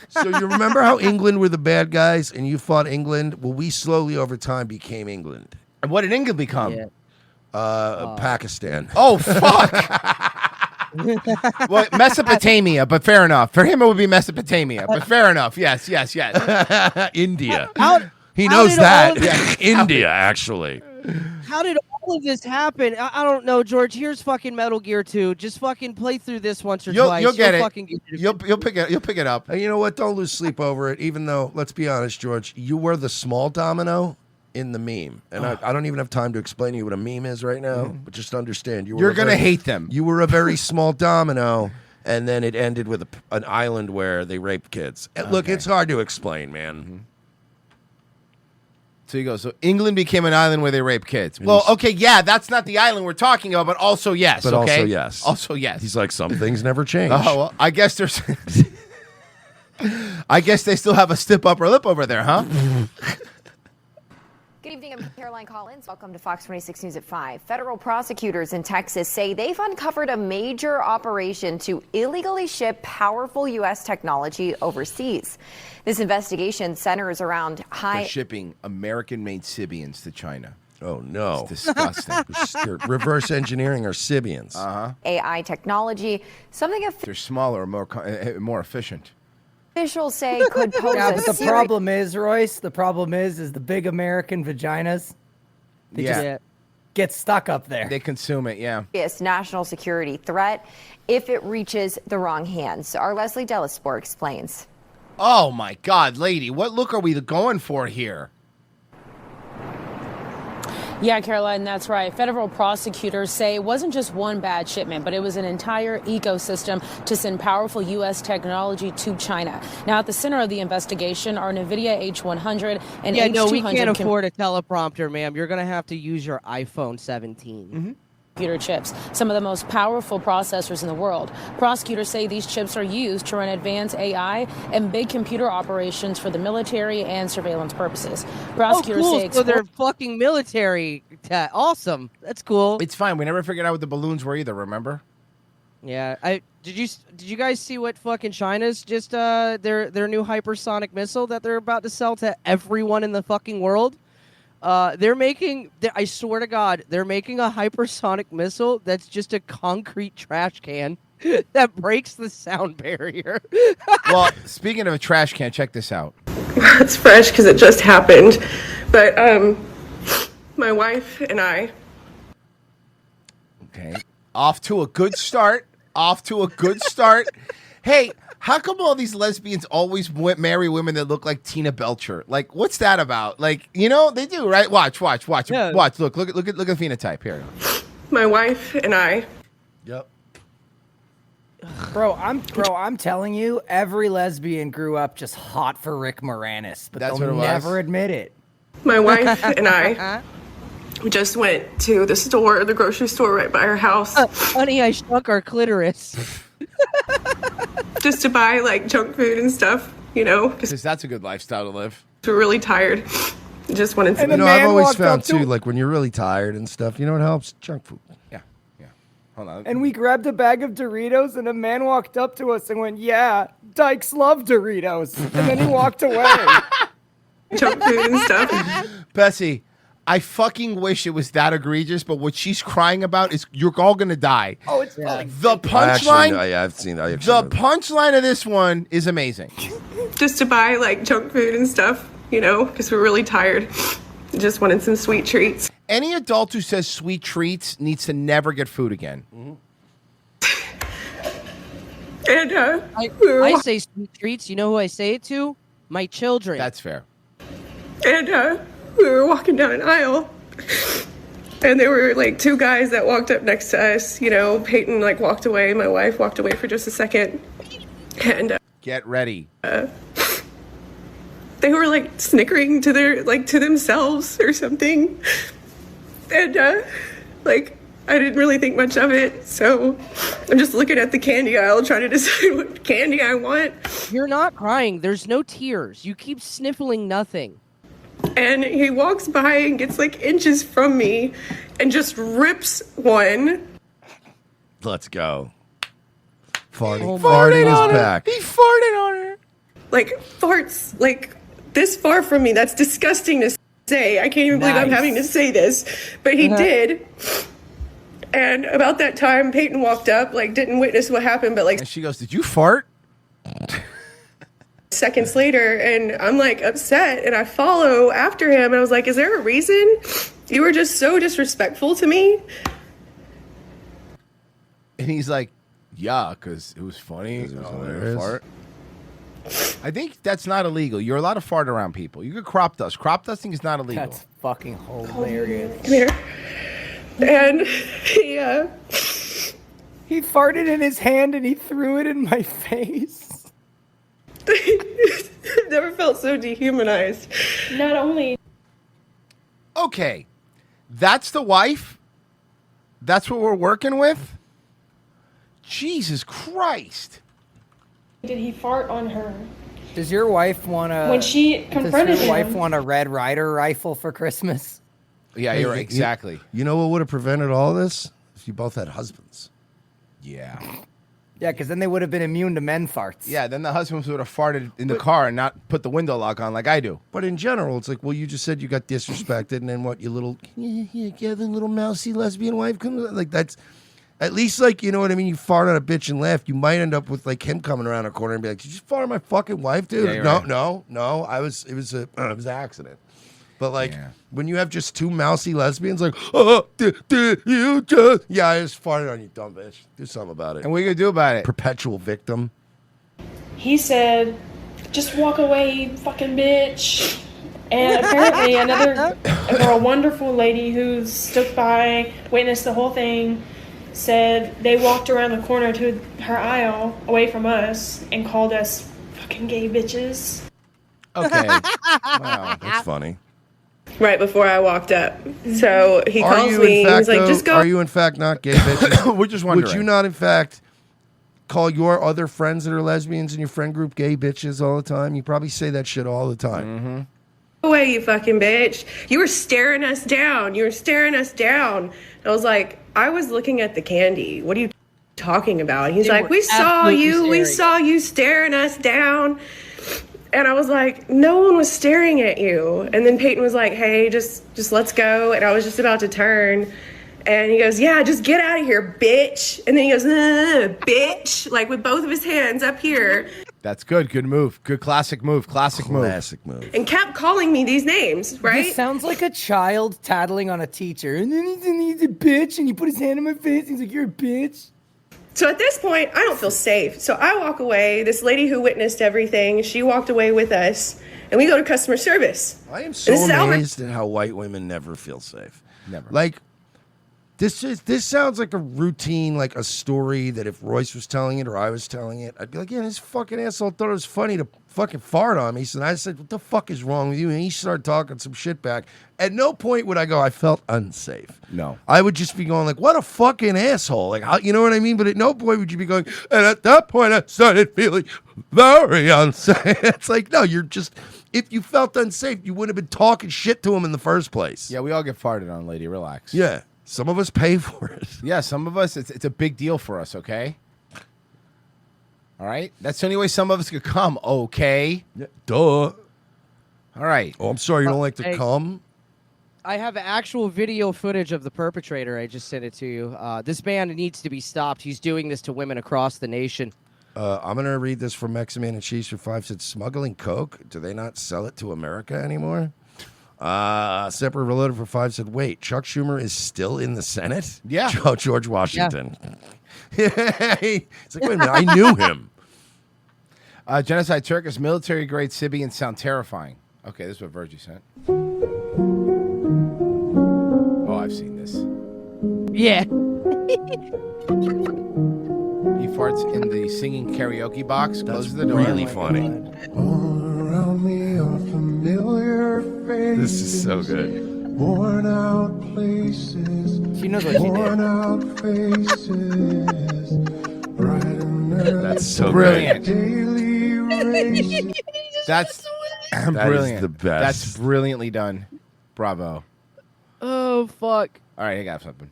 So you remember how England were the bad guys and you fought England? Well, we slowly over time became England. And what did England become? Pakistan. Oh, fuck. Well, Mesopotamia, but fair enough. For him, it would be Mesopotamia, but fair enough. Yes. India. He how knows did all that. of this- India, actually. How did all of this happen? I don't know, George. Here's fucking Metal Gear 2. Just fucking play through this once or twice. You'll get it. Fucking get it. You'll pick it up. And you know what? Don't lose sleep over it. Even though, let's be honest, George, you were the small domino in the meme, and I don't even have time to explain to you what a meme is right now. But just understand, You're gonna hate them. You were a very small domino, and then it ended with an island where they raped kids. And look, it's hard to explain, man. So you go. So England became an island where they rape kids. Well, okay, yeah, that's not the island we're talking about, but also yes. But okay? also yes. Also yes. He's like, some things never change. Oh, well, I guess there's. I guess they still have a step upper lip over there, huh? Good evening, I'm Caroline Collins. Welcome to Fox 26 News at 5. Federal prosecutors in Texas say they've uncovered a major operation to illegally ship powerful U.S. technology overseas. This investigation centers around They're shipping American-made Sybians to China. Oh no, It's disgusting. They're reverse engineering our Sibians. AI technology, something They're smaller, more efficient. officials say could pose Yeah, a but the serious problem is, Royce, the problem is the big American vaginas, they Yeah. just get stuck up there. They consume it, yeah. national security threat if it reaches the wrong hands. Our Leslie Delaspore explains. Oh my God, lady, what look are we going for here? Yeah, Caroline, that's right. Federal prosecutors say it wasn't just one bad shipment, but it was an entire ecosystem to send powerful U.S. technology to China. Now, at the center of the investigation are NVIDIA H100 and Yeah, H200. no, we can't afford a teleprompter, ma'am. You're going to have to use your iPhone 17. Computer chips, some of the most powerful processors in the world. Prosecutors say these chips are used to run advanced AI and big computer operations for the military and surveillance purposes. Prosecutors cool. say So they're fucking military. Awesome. That's cool. It's fine. We never figured out what the balloons were either, remember? Yeah, did you guys see what fucking China's just their new hypersonic missile that they're about to sell to everyone in the fucking world? They're making, I swear to God, they're making a hypersonic missile that's just a concrete trash can that breaks the sound barrier. Well, speaking of a trash can, check this out. It's fresh because it just happened. But my wife and I. Okay. Off to a good start. Hey, how come all these lesbians always marry women that look like Tina Belcher? Like, what's that about? Like, you know, they do, right? Watch. Yeah. Watch. Look at the phenotype here. My wife and I. Yep. Bro, I'm telling you, every lesbian grew up just hot for Rick Moranis, but That's they'll what it was? never admit it. My wife and I just went to the grocery store right by our house. Honey, I shrunk our clitoris. Just to buy like junk food and stuff, you know, because that's a good lifestyle to live. We're really tired. Just wanted some. You know, I've always found too, like when you're really tired and stuff, you know what helps? Junk food. Yeah. Hold on. And we grabbed a bag of Doritos, and a man walked up to us and went, "Yeah, dykes love Doritos," and then he walked away. Junk food and stuff. Bessie, I fucking wish it was that egregious, but what she's crying about is you're all gonna die. Oh, it's funny. The punchline. I've seen that. The punchline of this one is amazing. Just to buy like junk food and stuff, you know, because we're really tired. Just wanted some sweet treats. Any adult who says sweet treats needs to never get food again. And I say sweet treats. You know who I say it to? My children. That's fair. And we were walking down an aisle, and there were like two guys that walked up next to us. You know, Peyton like walked away. My wife walked away for just a second, and Get ready. They were like snickering to to themselves or something, and like I didn't really think much of it. So I'm just looking at the candy aisle trying to decide what candy I want. You're not crying. There's no tears. You keep sniffling nothing. And he walks by and gets like inches from me and just rips one. Let's go. Farting. Oh my Farting God. is back. He farted on her. Like farts like this far from me. That's disgusting to say. I can't even believe I'm Nice. having to say this. But he did. And about that time, Peyton walked up, like didn't witness what happened, but like And she goes, "Did you fart?" seconds later, and I'm like upset, and I follow after him. And I was like, "Is there a reason? You were just so disrespectful to me." And he's like, "Yeah, because it was funny. It was hilarious. Fart." I think that's not illegal. You're allowed to fart around people. You could crop dust. Crop dusting is not illegal. That's fucking hilarious. Come here. And he farted in his hand and he threw it in my face. I've never felt so dehumanized. Not only Okay, that's the wife. That's what we're working with. Jesus Christ. did he fart on her. Does your wife want a? When she confronted does your wife him- want a Red Ryder rifle for Christmas? Yeah, you're right. Exactly. You know what would have prevented all this? If you both had husbands. Yeah. Yeah, because then they would have been immune to men farts. Yeah, then the husbands would have farted in the car and not put the window lock on like I do. But in general, it's like, well, you just said you got disrespected, and then what? Your little, the little mousy lesbian wife comes. Like that's at least like you know what I mean. You fart on a bitch and laugh. You might end up with like him coming around a corner and be like, "Did you just fart on my fucking wife, dude?" Yeah, you're no, right. no. It was an accident. But like when you have just two mousy lesbians, like, oh, did you just? Yeah, I just farted on you, dumb bitch. Do something about it. And what are you gonna do about it? Perpetual victim. He said, "Just walk away, you fucking bitch." And apparently another girl, wonderful lady who stuck by, witnessed the whole thing, said they walked around the corner to her aisle away from us and called us fucking gay bitches. Okay. Wow, that's funny. Right before I walked up. So he Are calls you me in and fact, he's like, though, just go. Are you in fact not gay bitches? We're just wondering. Would you not in fact call your other friends that are lesbians in your friend group gay bitches all the time? You probably say that shit all the time. Mm-hmm. Away, you fucking bitch. You were staring us down. You were staring us down. And I was like, I was looking at the candy. What are you talking about? He's They like, were we saw absolutely you. We staring. saw you staring us down. And I was like, no one was staring at you. And then Peyton was like, hey, just let's go. And I was just about to turn. And he goes, yeah, just get out of here, bitch. And then he goes, bitch, like with both of his hands up here. That's good. Good move. Good classic move. Classic move. And kept calling me these names, right? This sounds like a child tattling on a teacher. And then he's a bitch, and he put his hand in my face. And he's like, "You're a bitch." So at this point, I don't feel safe. So I walk away. This lady who witnessed everything, she walked away with us, and we go to customer service. I am so And this is Albert- amazed at how white women never feel safe. Never. Like this sounds like a routine, like a story that if Royce was telling it or I was telling it, I'd be like, yeah, this fucking asshole thought it was funny to fucking fart on me. So I said, what the fuck is wrong with you? And he started talking some shit back. At no point would I go, I felt unsafe. No. I would just be going like, what a fucking asshole. Like, how, you know what I mean? But at no point would you be going, and at that point I started feeling very unsafe. It's like, no, you're just, if you felt unsafe, you wouldn't have been talking shit to him in the first place. Yeah, we all get farted on, lady. Relax. Yeah. Some of us pay for it. Yeah, some of us, it's a big deal for us, okay? All right? That's the only way some of us could come, okay? Yeah, duh. All right. Oh, I'm sorry, you don't like to Hey. come? I have actual video footage of the perpetrator. I just sent it to you. This man needs to be stopped. He's doing this to women across the nation. I'm going to read this from Mexican and Cheese for 5. Said, smuggling coke? Do they not sell it to America anymore? Separate Reloaded for 5 said, wait, Chuck Schumer is still in the Senate? Yeah. George Washington. Yeah. It's like, wait a minute, I knew him. Genocide Turkish military grade Sibians sound terrifying. Okay, this is what Virgie sent. Oh, I've seen this. Yeah. He farts in the singing karaoke box. Closes the door. Really funny. This is so good. Worn out places. She knows what she did. Worn out faces. Bright and early. That's so Brilliant. Daily race. That's That brilliant. is the best. That's brilliantly done. Bravo. Oh, fuck. All right, I got something.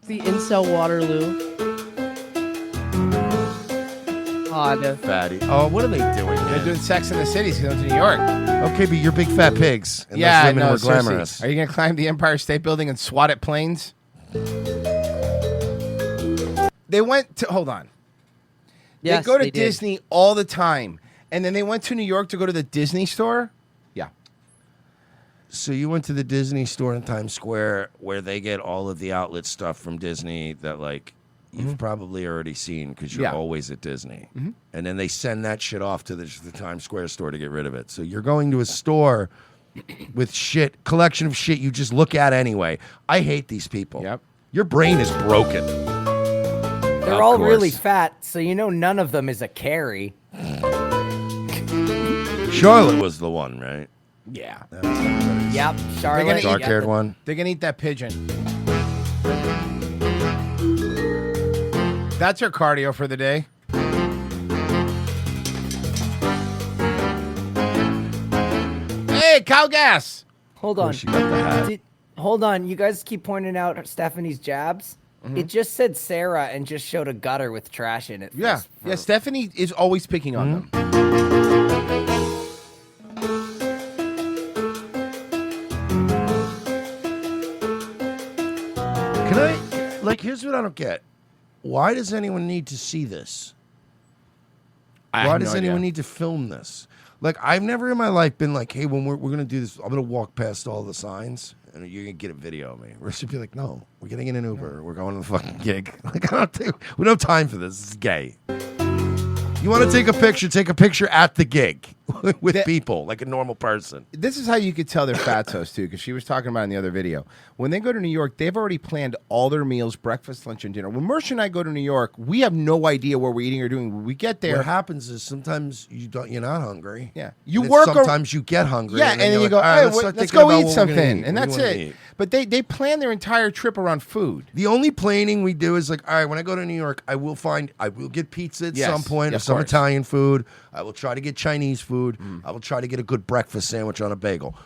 The incel Waterloo. God. Fatty. Oh, what are they doing? They're Man? doing Sex in the City. He's going to New York. Okay, but you're big fat pigs. And Yeah, those women no, were seriously. glamorous. Are you going to climb the Empire State Building and swat at planes? They went to, hold on. Yes, they go to they did. Disney all the time. And then they went to New York to go to the Disney store? Yeah. So you went to the Disney store in Times Square where they get all of the outlet stuff from Disney that like you've probably already seen because you're Yeah. always at Disney. And then they send that shit off to the Times Square store to get rid of it. So you're going to a store with shit, collection of shit you just look at anyway. I hate these people. Yep. Your brain is broken. They're Of all course. really fat, so you know none of them is a Carrie. Charlotte was the one, right? Yeah. Yep, They're Charlotte. gonna eat Dark-haired that- one. They're going to eat that pigeon. That's her cardio for the day. Hey, cow gas. Hold Oh, on. she got the hat. Hold on. You guys keep pointing out Stephanie's jabs. It just said Sarah and just showed a gutter with trash in it. Yeah, yeah. Stephanie is always picking on them. Can I, like, here's what I don't get. Why does anyone need to see this? I Why have does no anyone idea. need to film this? Like, I've never in my life been like, hey, when we're going to do this, I'm going to walk past all the signs and you're going to get a video of me. We're just going to be like, no, we're getting in an Uber. We're going to the fucking gig. Like, we don't have time for this. This is gay. You want to take a picture at the gig with people, like a normal person. This is how you could tell they're fatos, too, because she was talking about it in the other video. When they go to New York, they've already planned all their meals, breakfast, lunch, and dinner. When Mersh and I go to New York, we have no idea what we're eating or doing. When we get there. What happens is sometimes you're not hungry. Yeah. You work. Sometimes you get hungry. Yeah, and then you're you like, go, all right, hey, let's start let's thinking go about eat what we're gonna something. eat. And What do that's you wanna it. eat? But they plan their entire trip around food. The only planning we do is like, all right, when I go to New York, I will get pizza at Yes, some point, or of some course. Italian food. I will try to get Chinese food. I will try to get a good breakfast sandwich on a bagel.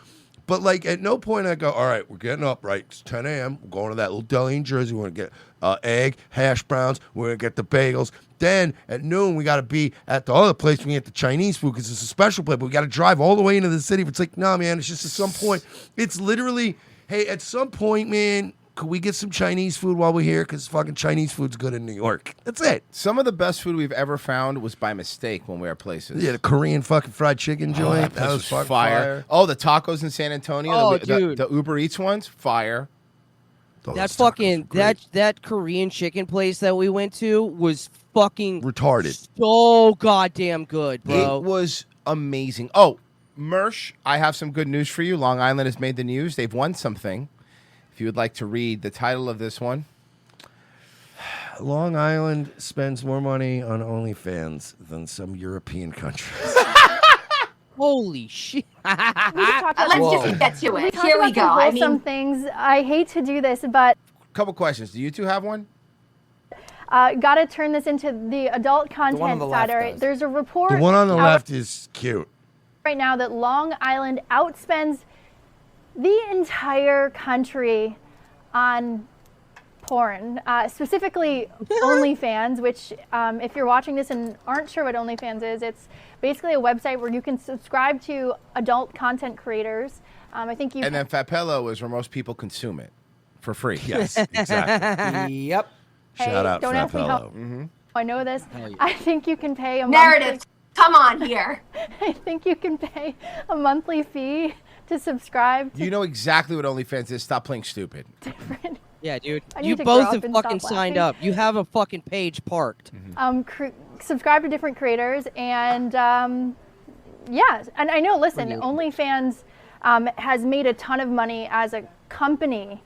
But like at no point I go, all right, we're getting up, right? It's 10 a.m. We're going to that little deli in Jersey. We're going to get egg, hash browns. We're going to get the bagels. Then at noon, we got to be at the other place. We can get the Chinese food because it's a special place. But we got to drive all the way into the city. It's like, no, man, it's just at some point. It's literally, hey, at some point, man, could we get some Chinese food while we're here? Because fucking Chinese food's good in New York. That's it. Some of the best food we've ever found was by mistake when we were at places. Yeah, the Korean fucking fried chicken joint. That was fucking fire. Oh, the tacos in San Antonio. Oh, the dude. The Uber Eats ones, fire. That fucking that Korean chicken place that we went to was fucking retarded. So goddamn good, bro. It was amazing. Oh, Mersh, I have some good news for you. Long Island has made the news. They've won something. If you would like to read the title of this one. Long Island spends more money on OnlyFans than some European countries. Holy shit. Let's just get to it. talked Here we about go. some I wholesome mean, things. I hate to do this, but Couple questions. Do you two have one? got to turn this into the adult one on content the side. left All right, does. there's a report The one on the out left is cute. right now that Long Island outspends the entire country on porn, specifically OnlyFans, which if you're watching this and aren't sure what OnlyFans is, it's basically a website where you can subscribe to adult content creators. I think you And then Fapello is where most people consume it for free. Yes, exactly. Yep. Shout out don't ask me how Fapello. I know this. I think you can pay a narrative. Come on here. I think you can pay a monthly fee to subscribe to You know exactly what OnlyFans is. Stop playing stupid. Yeah, dude. I You need to grow both up have and fucking stop signed laughing. up. You have a fucking page parked. subscribe to different creators, and yeah, and I know. Listen, OnlyFans has made a ton of money as a company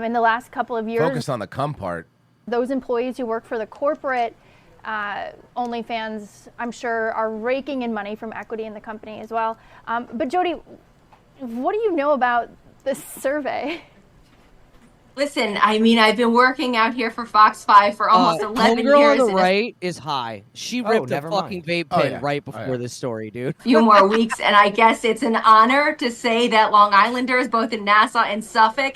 in the last couple of years. Focus on the cum part. Those employees who work for the corporate OnlyFans, I'm sure, are raking in money from equity in the company as well. But Jody, what do you know about this survey? Listen, I mean, I've been working out here for Fox 5 for almost 11 Homegirl years. on the and right is high. She Oh, ripped a never fucking mind. vape pen yeah. right before this story, dude. a few more weeks, and I guess it's an honor to say that Long Islanders, both in Nassau and Suffolk,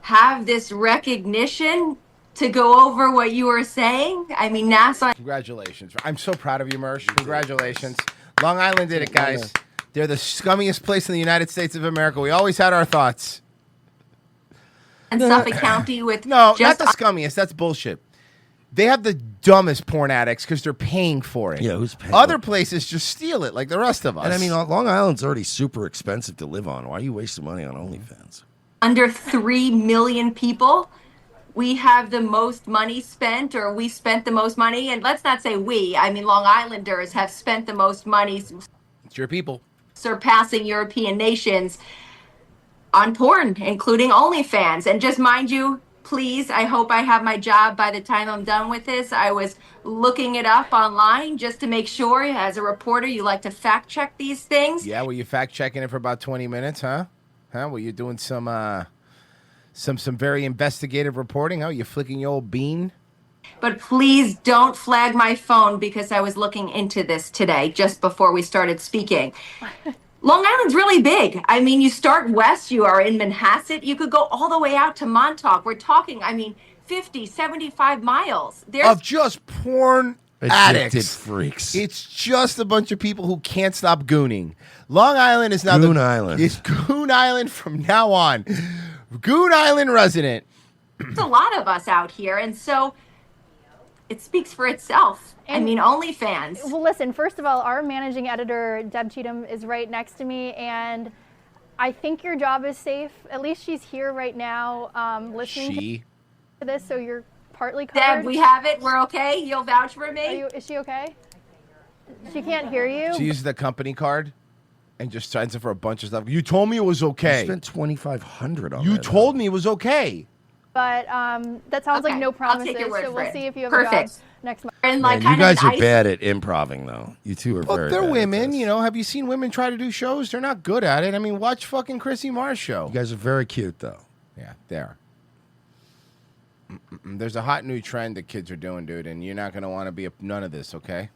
have this recognition to go over what you were saying. I mean, Nassau. Congratulations. I'm so proud of you, Mersh. Congratulations. Long Island did it, guys. They're the scummiest place in the United States of America. We always had our thoughts. And Suffolk County with No, just not the scummiest. That's bullshit. They have the dumbest porn addicts because they're paying for it. Yeah, who's paying? Other places just steal it like the rest of us. And I mean, Long Island's already super expensive to live on. Why are you wasting money on OnlyFans? under 3 million people. We have the most money spent, or we spent the most money. And let's not say we, I mean, Long Islanders have spent the most money, it's your people. surpassing European nations on porn, including OnlyFans. And just mind you, please, I hope I have my job by the time I'm done with this. I was looking it up online just to make sure, as a reporter, you like to fact check these things. Yeah, were you fact checking it for about 20 minutes, huh? Were you doing some very investigative reporting? Oh, you flicking your old bean? But please don't flag my phone because I was looking into this today just before we started speaking. Long Island's really big. I mean, you start west, you are in Manhasset. You could go all the way out to Montauk. We're talking, I mean, 50, 75 miles. There's of just porn Addicted addicts. freaks. It's just a bunch of people who can't stop gooning. Long Island is now Goon Island. It's Goon Island from now on. Goon Island resident. a lot of us out here, and so it speaks for itself. I mean, OnlyFans. Well, listen, first of all, our managing editor, Deb Cheatham, is right next to me, and I think your job is safe. At least she's here right now listening to this, so you're partly covered. Deb, we have it. We're okay. You'll vouch for me? Is she okay? She can't hear you. She uses the company card and just signs up for a bunch of stuff. You told me it was okay. I spent $2,500 on You that. told me it was okay. But that sounds like no I'll promises, take your word so for we'll it. see if you have Perfect. a job next month. And Man, you guys are bad at improving, though. You two are Well, very they're bad. women, you know. Have you seen women try to do shows? They're not good at it. I mean, watch fucking Chrissy Mar's show. You guys are very cute, though. Yeah, they are. There's a hot new trend that kids are doing, dude, and you're not going to want to be none of this, okay?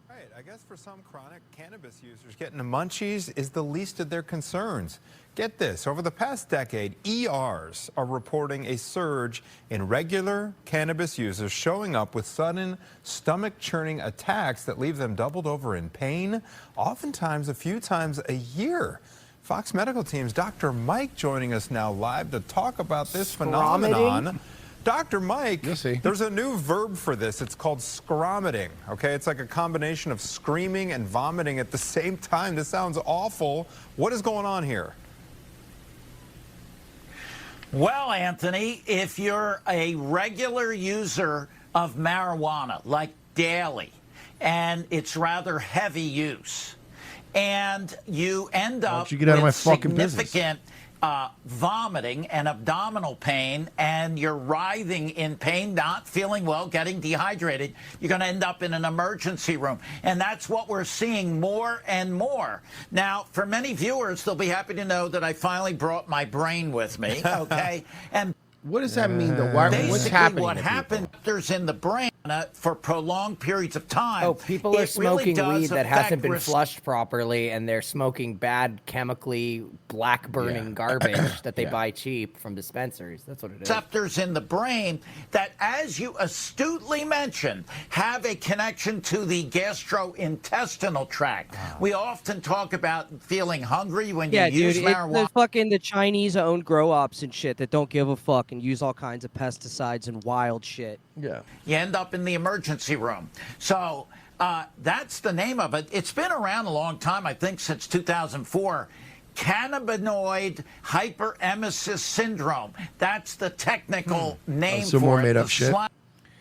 Right. I guess for some chronic cannabis users, getting the munchies is the least of their concerns. Get this, over the past decade, ERs are reporting a surge in regular cannabis users showing up with sudden stomach-churning attacks that leave them doubled over in pain, oftentimes a few times a year. Fox Medical Team's Dr. Mike joining us now live to talk about this phenomenon. Dr. Mike, there's a new verb for this. It's called scromiting, okay? It's like a combination of screaming and vomiting at the same time. This sounds awful. What is going on here? Well, Anthony, if you're a regular user of marijuana, like daily, and it's rather heavy use, and you end Why up don't you get out of my with fucking business? significant vomiting and abdominal pain, and you're writhing in pain, not feeling well, getting dehydrated, you're going to end up in an emergency room. And that's what we're seeing more and more. Now, for many viewers, they'll be happy to know that I finally brought my brain with me, okay? And what does that mean, though? What's basically happening? what to happens there's in the brain for prolonged periods of time. Oh, people are it really smoking does weed that affect hasn't been flushed properly, and they're smoking bad, chemically black burning garbage that they buy cheap from dispensaries. That's what it is. receptors in the brain that, as you astutely mentioned, have a connection to the gastrointestinal tract. We often talk about feeling hungry when Yeah, you use dude, it's marijuana. the Chinese-owned grow-ops and shit that don't give a fuck and use all kinds of pesticides and wild shit. Yeah. You end up in the emergency room. So that's the name of it. It's been around a long time, I think since 2004. Cannabinoid hyperemesis syndrome. That's the technical name some for more it. made The up shit?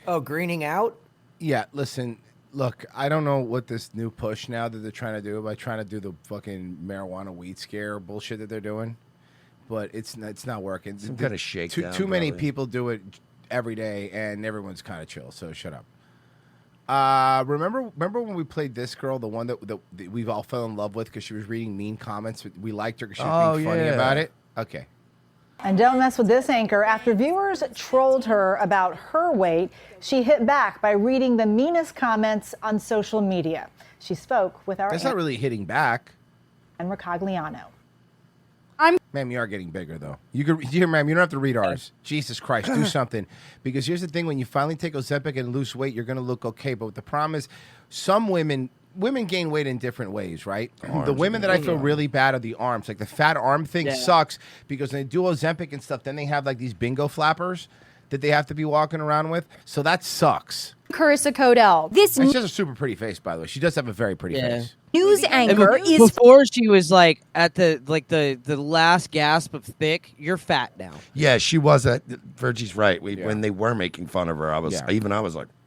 Oh, greening out? Yeah, listen, look, I don't know what this new push now that they're trying to do by trying to do the fucking marijuana weed scare bullshit that they're doing, but it's not working. Some kind of shakedown, Too many probably. people do it every day, and everyone's kind of chill. So shut up. Remember when we played this girl, the one that we've all fell in love with because she was reading mean comments. We liked her because she was being funny about it. Okay. And don't mess with this anchor. After viewers trolled her about her weight, she hit back by reading the meanest comments on social media. She spoke with our That's not really hitting back. Ann Mercogliano. Ma'am, you are getting bigger, though. Ma'am, you don't have to read ours. Jesus Christ, do something. Because here's the thing: when you finally take Ozempic and lose weight, you're going to look okay. But the problem is, some women gain weight in different ways, right? The women that I feel really bad are the arms. Like the fat arm thing sucks because when they do Ozempic and stuff, then they have like these bingo flappers that they have to be walking around with. So that sucks. Carissa Codell. This And she has a super pretty face, by the way. She does have a very pretty face. news anchor is Before she was like at the last gasp of thick. You're fat now. Yeah, she was at. Virgie's right. When they were making fun of her, I was like,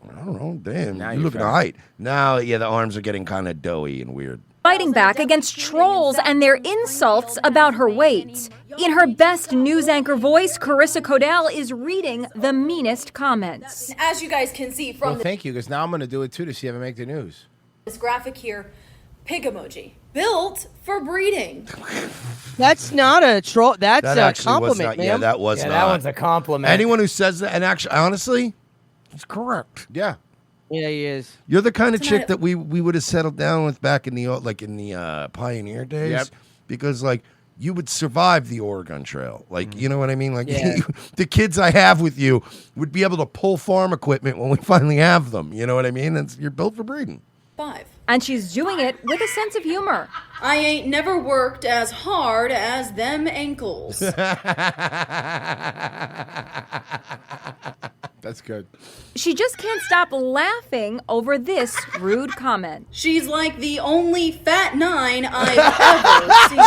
I don't know, damn, Now you you're look at the fat. height. Now, yeah, the arms are getting kind of doughy and weird. fighting back against trolls and their insults about her weight. In her best news anchor voice, Carissa Codell is reading the meanest comments. As you guys can see from Well, thank you, because now I'm going to do it too to see if I make the news. this graphic here, pig emoji, built for breeding. That's not a troll. That's That a actually was compliment, not. man. Yeah, that was Yeah, not. that one's a compliment. Anyone who says that, and actually, honestly, it's correct. Yeah. Yeah, he is. You're the kind of It's chick not- that we would have settled down with back in the Pioneer days. Yep. Because like you would survive the Oregon Trail. Like, you know what I mean? Like, Yeah. the kids I have with you would be able to pull farm equipment when we finally have them. You know what I mean? You're built for breeding. 5. And she's doing it with a sense of humor. I ain't never worked as hard as them ankles. That's good. She just can't stop laughing over this rude comment. She's like the only fat 9 I've ever seen.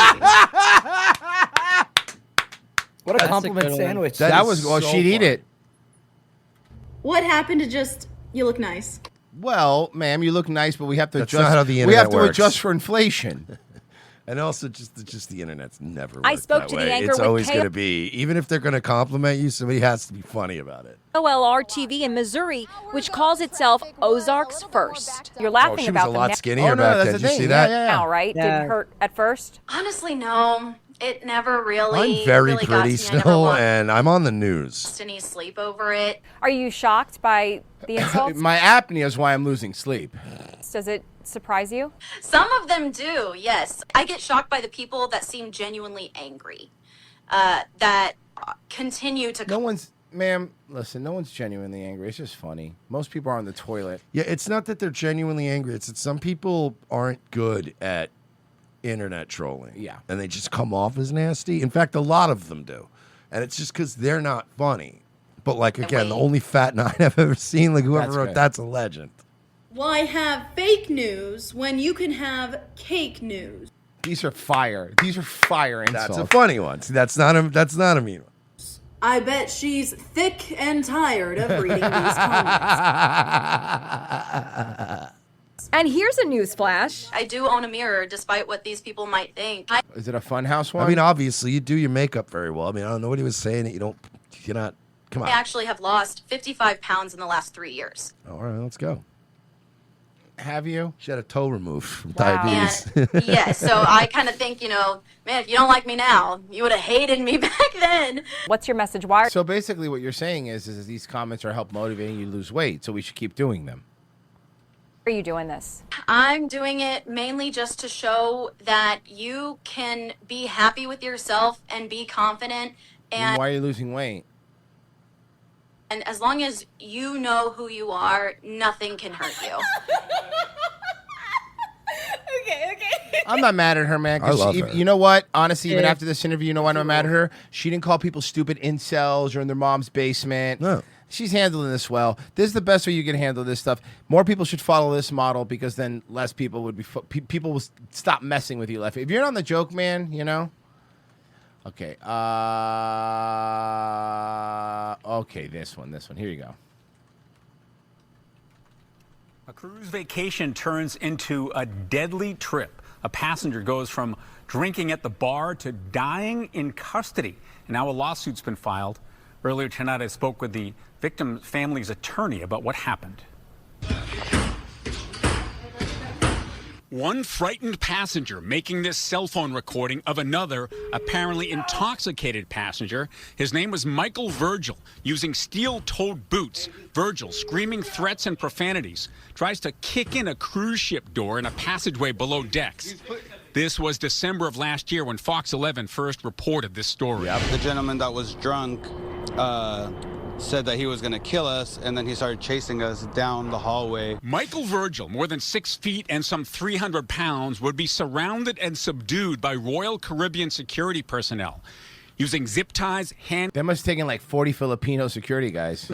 What a compliment sandwich. That was, well, she'd eat it. What happened to just, you look nice? Well, ma'am, you look nice, but we have to That's adjust. not how the we internet have to works. adjust for inflation. And also, just the internet's never worked I spoke that to the way. anchor It's with always Kay- going to be, even if they're going to compliment you, somebody has to be funny about it. OLR-TV in Missouri, which calls itself Ozarks First. You're laughing she was about a them lot now. skinnier back then. Did you see that? Now, right? Didn't hurt at first? Honestly, no. It never really. I'm very really got pretty to me. I never still, lost and I'm on the news. any sleep over it. Are you shocked by the insults? My apnea is why I'm losing sleep. Does it surprise you? Some of them do, yes. I get shocked by the people that seem genuinely angry, that continue to. No one's, ma'am, listen, no one's genuinely angry. It's just funny. Most people are on the toilet. Yeah, it's not that they're genuinely angry. It's that some people aren't good at internet trolling. Yeah. And they just come off as nasty. In fact, a lot of them do. And it's just because they're not funny. But, like, again, the only fat 9 I've ever seen, like, whoever That's wrote good. that's a legend. Why have fake news when you can have cake news? These are fire. These are fire insults. That's a funny one. See, that's not a mean one. I bet she's thick and tired of reading these comments. And here's a news flash. I do own a mirror, despite what these people might think. Is it a funhouse one? I mean, obviously, you do your makeup very well. I mean, I don't know what he was saying that you're not, come on. I actually have lost 55 pounds in the last 3 years. All right, let's go. Have you? She had a toe removed from Wow. diabetes. Yeah, so I kind of think, man, if you don't like me now, you would have hated me back then. What's your message? Why? So basically what you're saying is these comments are help motivating you to lose weight, so we should keep doing them. Are you doing this? I'm doing it mainly just to show that you can be happy with yourself and be confident. And Why are you losing weight? And as long as you know who you are, nothing can hurt you. Okay. I'm not mad at her, man. 'cause I love she- her. You know what? Honestly, even Yeah. after this interview, you know why I'm not mad at her? She didn't call people stupid incels or in their mom's basement. No. She's handling this well. This is the best way you can handle this stuff. More people should follow this model because then less people would be. People will stop messing with you. If you're not on the joke, man, you know. Okay. Okay. This one. Here you go. A cruise vacation turns into a deadly trip. A passenger goes from drinking at the bar to dying in custody. And now a lawsuit's been filed. Earlier tonight, I spoke with the victim's family's attorney about what happened. One frightened passenger making this cell phone recording of another apparently intoxicated passenger. His name was Michael Virgil, using steel-toed boots. Virgil, screaming threats and profanities, tries to kick in a cruise ship door in a passageway below decks. This was December of last year when Fox 11 first reported this story. The gentleman that was drunk said that he was going to kill us, and then he started chasing us down the hallway. Michael Virgil, more than 6 feet and some 300 pounds, would be surrounded and subdued by Royal Caribbean security personnel. Using zip ties, hand... They must have taken like 40 Filipino security guys.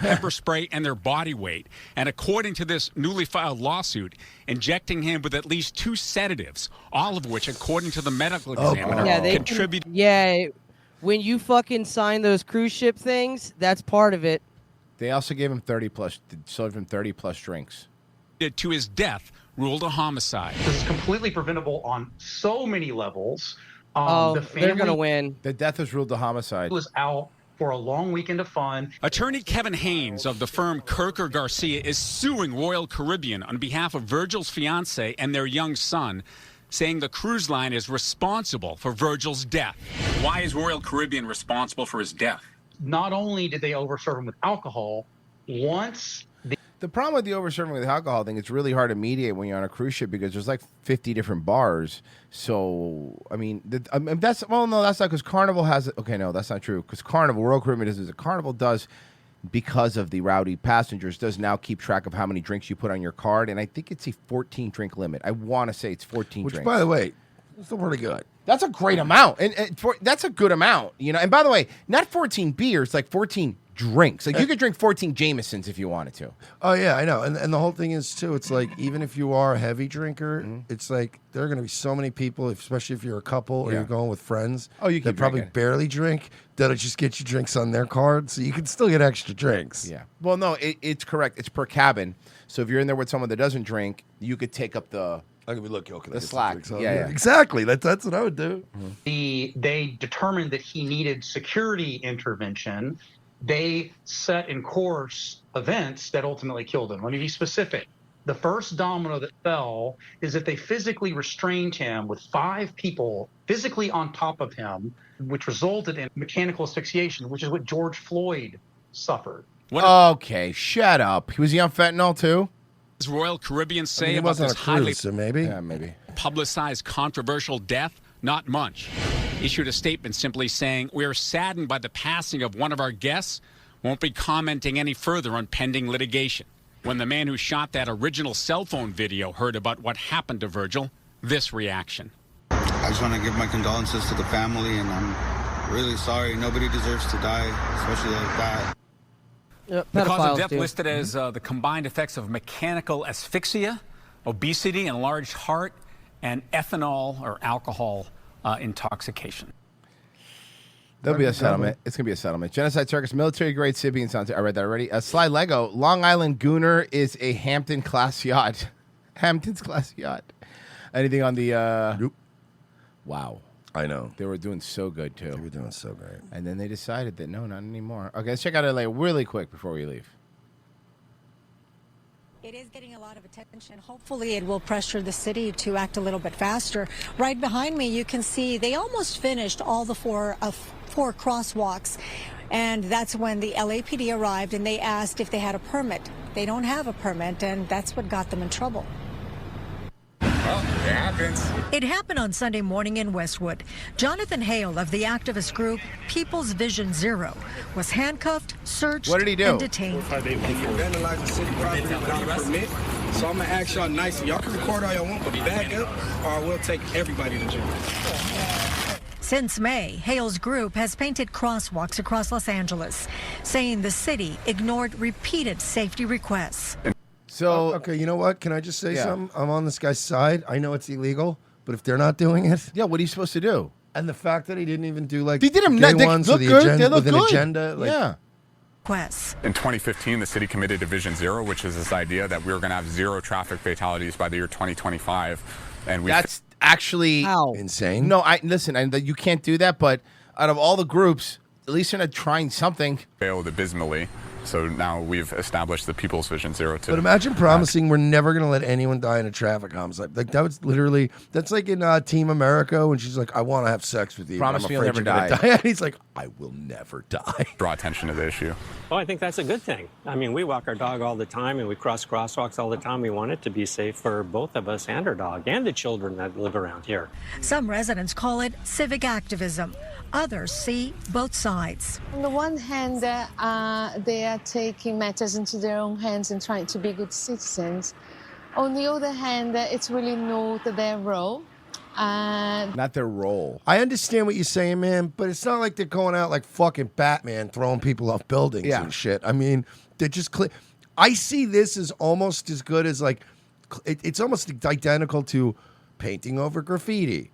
pepper spray, and their body weight. And according to this newly filed lawsuit, injecting him with at least 2 sedatives, all of which, according to the medical examiner, contributed... Yeah, when you fucking sign those cruise ship things, that's part of it. They also gave him 30 plus drinks. ...to his death, ruled a homicide. This is completely preventable on so many levels. They're going to win. The death was ruled a homicide. Was out for a long weekend of fun. Attorney Kevin Haynes of the firm Kirker Garcia is suing Royal Caribbean on behalf of Virgil's fiancée and their young son, saying the cruise line is responsible for Virgil's death. Why is Royal Caribbean responsible for his death? Not only did they overserve him with alcohol, once The problem with the over-serving with alcohol thing, it's really hard to mediate when you're on a cruise ship because there's like 50 different bars. So, I mean, that's not because Carnival has it. Okay, no, that's not true. Because Carnival, Royal Caribbean does it. Carnival does, because of the rowdy passengers, does now keep track of how many drinks you put on your card. And I think it's a 14-drink limit. I want to say it's 14 Which, drinks. by the way, is still pretty good. That's a great amount. And that's a good amount, you know. And by the way, not 14 beers, like 14 drinks. Like you could drink 14 Jamesons if you wanted to. Oh yeah, I know. And the whole thing is too, it's like even if you are a heavy drinker, it's like there are going to be so many people, especially if you're a couple or Yeah. you're going with friends, Oh, you that keep probably drinking. barely drink. That'll just get you drinks on their card, so you can still get extra drinks. Yeah. Well, no, it's correct. It's per cabin. So if you're in there with someone that doesn't drink, you could take up the the slack. Yeah. Exactly. That's what I would do. They determined that he needed security intervention. They set in course events that ultimately killed him. Let me be specific. The first domino that fell is that they physically restrained him with 5 people physically on top of him, which resulted in mechanical asphyxiation, which is what George Floyd suffered. Okay, shut up. Was he on fentanyl too? Does Royal Caribbean say he about wasn't this on a cruise, highly so maybe. Yeah, maybe. publicized controversial death? Not much. Issued a statement simply saying, "We are saddened by the passing of one of our guests. Won't be commenting any further on pending litigation." When the man who shot that original cell phone video heard about what happened to Virgil, this reaction. I just want to give my condolences to the family, and I'm really sorry. Nobody deserves to die, especially like that. The cause pedophiles of death do. listed as the combined effects of mechanical asphyxia, obesity, enlarged heart, and ethanol or alcohol intoxication. There'll be a settlement. It's going to be a settlement. Genocide Circus, military-grade Sibian sounds. I read that already. Sly Lego, Long Island Gooner is a Hampton-class yacht. Hampton's class yacht. Anything on the... Nope. Wow. I know. They were doing so good, too. They were doing so great. And then they decided that, no, not anymore. Okay, let's check out LA really quick before we leave. It is getting a lot of attention. Hopefully it will pressure the city to act a little bit faster. Right behind me, you can see they almost finished all the four crosswalks. And that's when the LAPD arrived and they asked if they had a permit. They don't have a permit, and that's what got them in trouble. It happens. It happened on Sunday morning in Westwood. Jonathan Hale of the activist group People's Vision Zero was handcuffed, searched, What did he do? and detained. They vandalized the city property without a permit. So I'm gonna ask y'all nicely. Y'all can record all y'all want, but back up, or we'll take everybody to jail. Since May, Hale's group has painted crosswalks across Los Angeles, saying the city ignored repeated safety requests. So okay, you know what? Can I just say Yeah. something? I'm on this guy's side. I know it's illegal, but if they're not doing it, yeah, what are you supposed to do? And the fact that he didn't even do like They did them. gay They ones look with, good. agenda, They look with an good. agenda, like, Yeah. In 2015, the city committed to Vision Zero, which is this idea that we were going to have 0 traffic fatalities by the year 2025, and we That's actually insane. No, you can't do that. But out of all the groups, at least they're not trying something. failed abysmally. So now we've established the People's Vision Zero. But imagine promising we're never going to let anyone die in a traffic homicide. Like that was literally that's like in Team America when she's like, "I want to have sex with you. Promise but I'm me you'll afraid never you're gonna die." And he's like, "I will never die." Draw attention to the issue. Well, I think that's a good thing. I mean, we walk our dog all the time and we cross crosswalks all the time. We want it to be safe for both of us and our dog and the children that live around here. Some residents call it civic activism. Others see both sides. On the one hand, they are taking matters into their own hands and trying to be good citizens. On the other hand, it's really not their role. Not their role. I understand what you're saying, man, but it's not like they're going out like fucking Batman throwing people off buildings and shit. I mean, they're just I see this as almost as good as like it's almost identical to painting over graffiti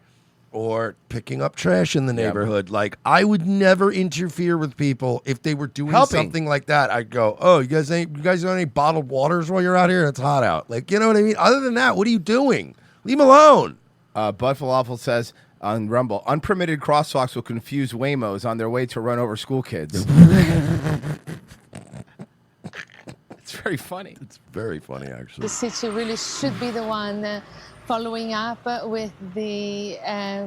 or picking up trash in the neighborhood. Like I would never interfere with people if they were doing something like that. I'd go, "Oh, you guys got any bottled waters while you're out here? It's hot out." Like, you know what I mean? Other than that, what are you doing? Leave them alone. Bud Falafel says on Rumble, unpermitted crosswalks will confuse Waymos on their way to run over school kids. It's very funny. It's very funny, actually. The city really should be the one following up with the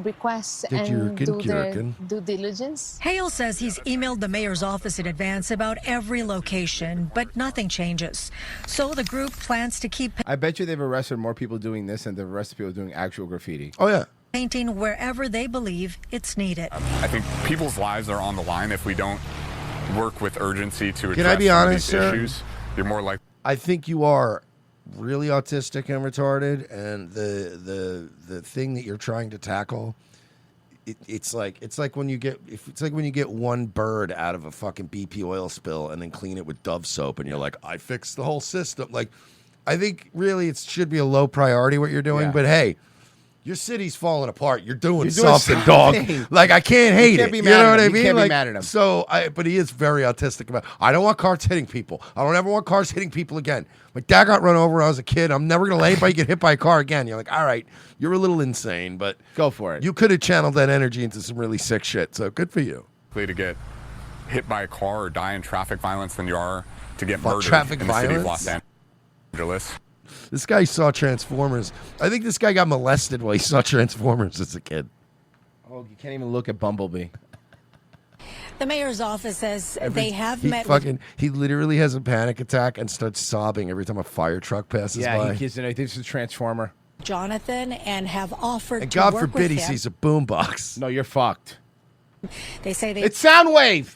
requests and do their due diligence. Hale says he's emailed the mayor's office in advance about every location, but nothing changes. So the group plans to keep I bet you they've arrested more people doing this than they've arrested people doing actual graffiti. Oh, yeah. painting wherever they believe it's needed. I think people's lives are on the line if we don't work with urgency to address Can I be some of honest, these sir? issues. You're more likely. I think you are really autistic and retarded, and the thing that you're trying to tackle, it's like when you get one bird out of a fucking BP oil spill and then clean it with Dove soap, and you're like, I fixed the whole system. Like, I think really it should be a low priority what you're doing, Yeah. but hey. Your city's falling apart. You're doing something, dog. Like, I can't hate can't it. be You mad know at what I him. You mean? can't be Like, mad at him. So, but he is very autistic about. I don't want cars hitting people. I don't ever want cars hitting people again. My dad got run over when I was a kid. I'm never gonna let anybody get hit by a car again. You're like, all right, you're a little insane, but go for it. You could have channeled that energy into some really sick shit. So good for you. To get hit by a car or die in traffic violence than you are to get Fuck murdered traffic in the city of violence? Los Angeles. This guy saw Transformers. I think this guy got molested while he saw Transformers as a kid. Oh, you can't even look at Bumblebee. The mayor's office says they have He met with he literally has a panic attack and starts sobbing every time a fire truck passes Yeah, by. he gives it. This is a Transformer. Jonathan and have offered And to God work forbid with he him. sees a boombox. No, you're fucked. They say they It's Soundwave.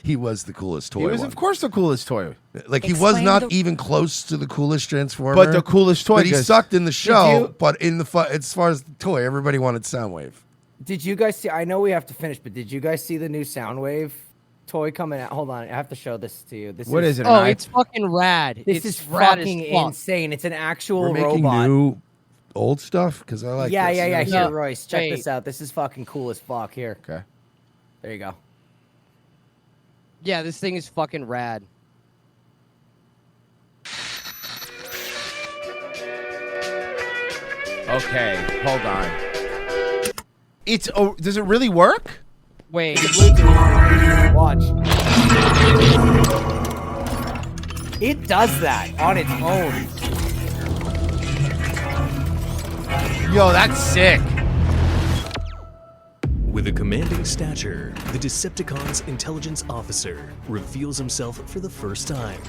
He was the coolest toy. He was, one. of course, the coolest toy. Like, he was Explain not the- even close to the coolest Transformer. But the coolest toy, But he 'cause- sucked in the show, you- but in the as far as the toy, everybody wanted Soundwave. Did you guys see? I know we have to finish, but did you guys see the new Soundwave toy coming out? Hold on, I have to show this to you. This What is it? Oh, it's fucking rad. This It's is rad as fucking fuck. insane. It's an actual We're making robot. new old stuff because I like. yeah, this. yeah, yeah. You Here, know? Royce, check wait. this out. This is fucking cool as fuck. Here. Okay. There you go. Yeah, this thing is fucking rad. Okay, hold on. It's. Oh, does it really work? Wait. Watch. It does that on its own. Yo, that's sick. With a commanding stature, the Decepticon's intelligence officer reveals himself for the first time.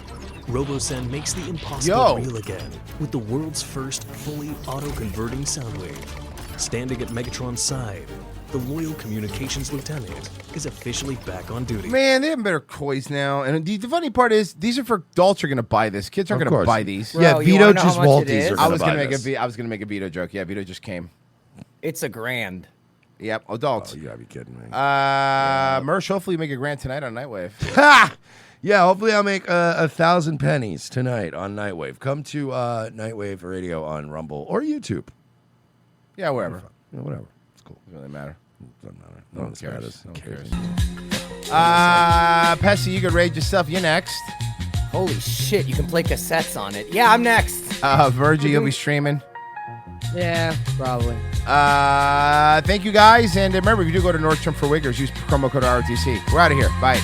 RoboSen makes the impossible real again with the world's first fully auto-converting Soundwave. Standing at Megatron's side, the loyal communications lieutenant is officially back on duty. Man, they have better toys now. And the funny part is, these are for adults who are going to buy this. Kids aren't Of going to course. buy these. Yeah, Bro, you Vito wanna know how much it Giswaldi's is? are I going was to gonna buy make this. I was gonna make a Vito joke. Yeah, Vito just came. It's $1,000. Yep, adults. Oh, you gotta be kidding me. Mersh, hopefully you make a grand tonight on Nightwave. Ha! Yeah, hopefully I'll make 1,000 pennies tonight on Nightwave. Come to Nightwave Radio on Rumble or YouTube. Yeah, wherever. Yeah, whatever. It's cool. Doesn't really matter. Doesn't matter. No one one cares. No one cares. Pessy, you could rate yourself. You're next. Holy shit, you can play cassettes on it. Yeah, I'm next. Virgie, you'll be streaming. Yeah, probably. Thank you guys, and remember, if you do go to Nordstrom for Wiggers, use promo code ROTC. We're out of here. Bye.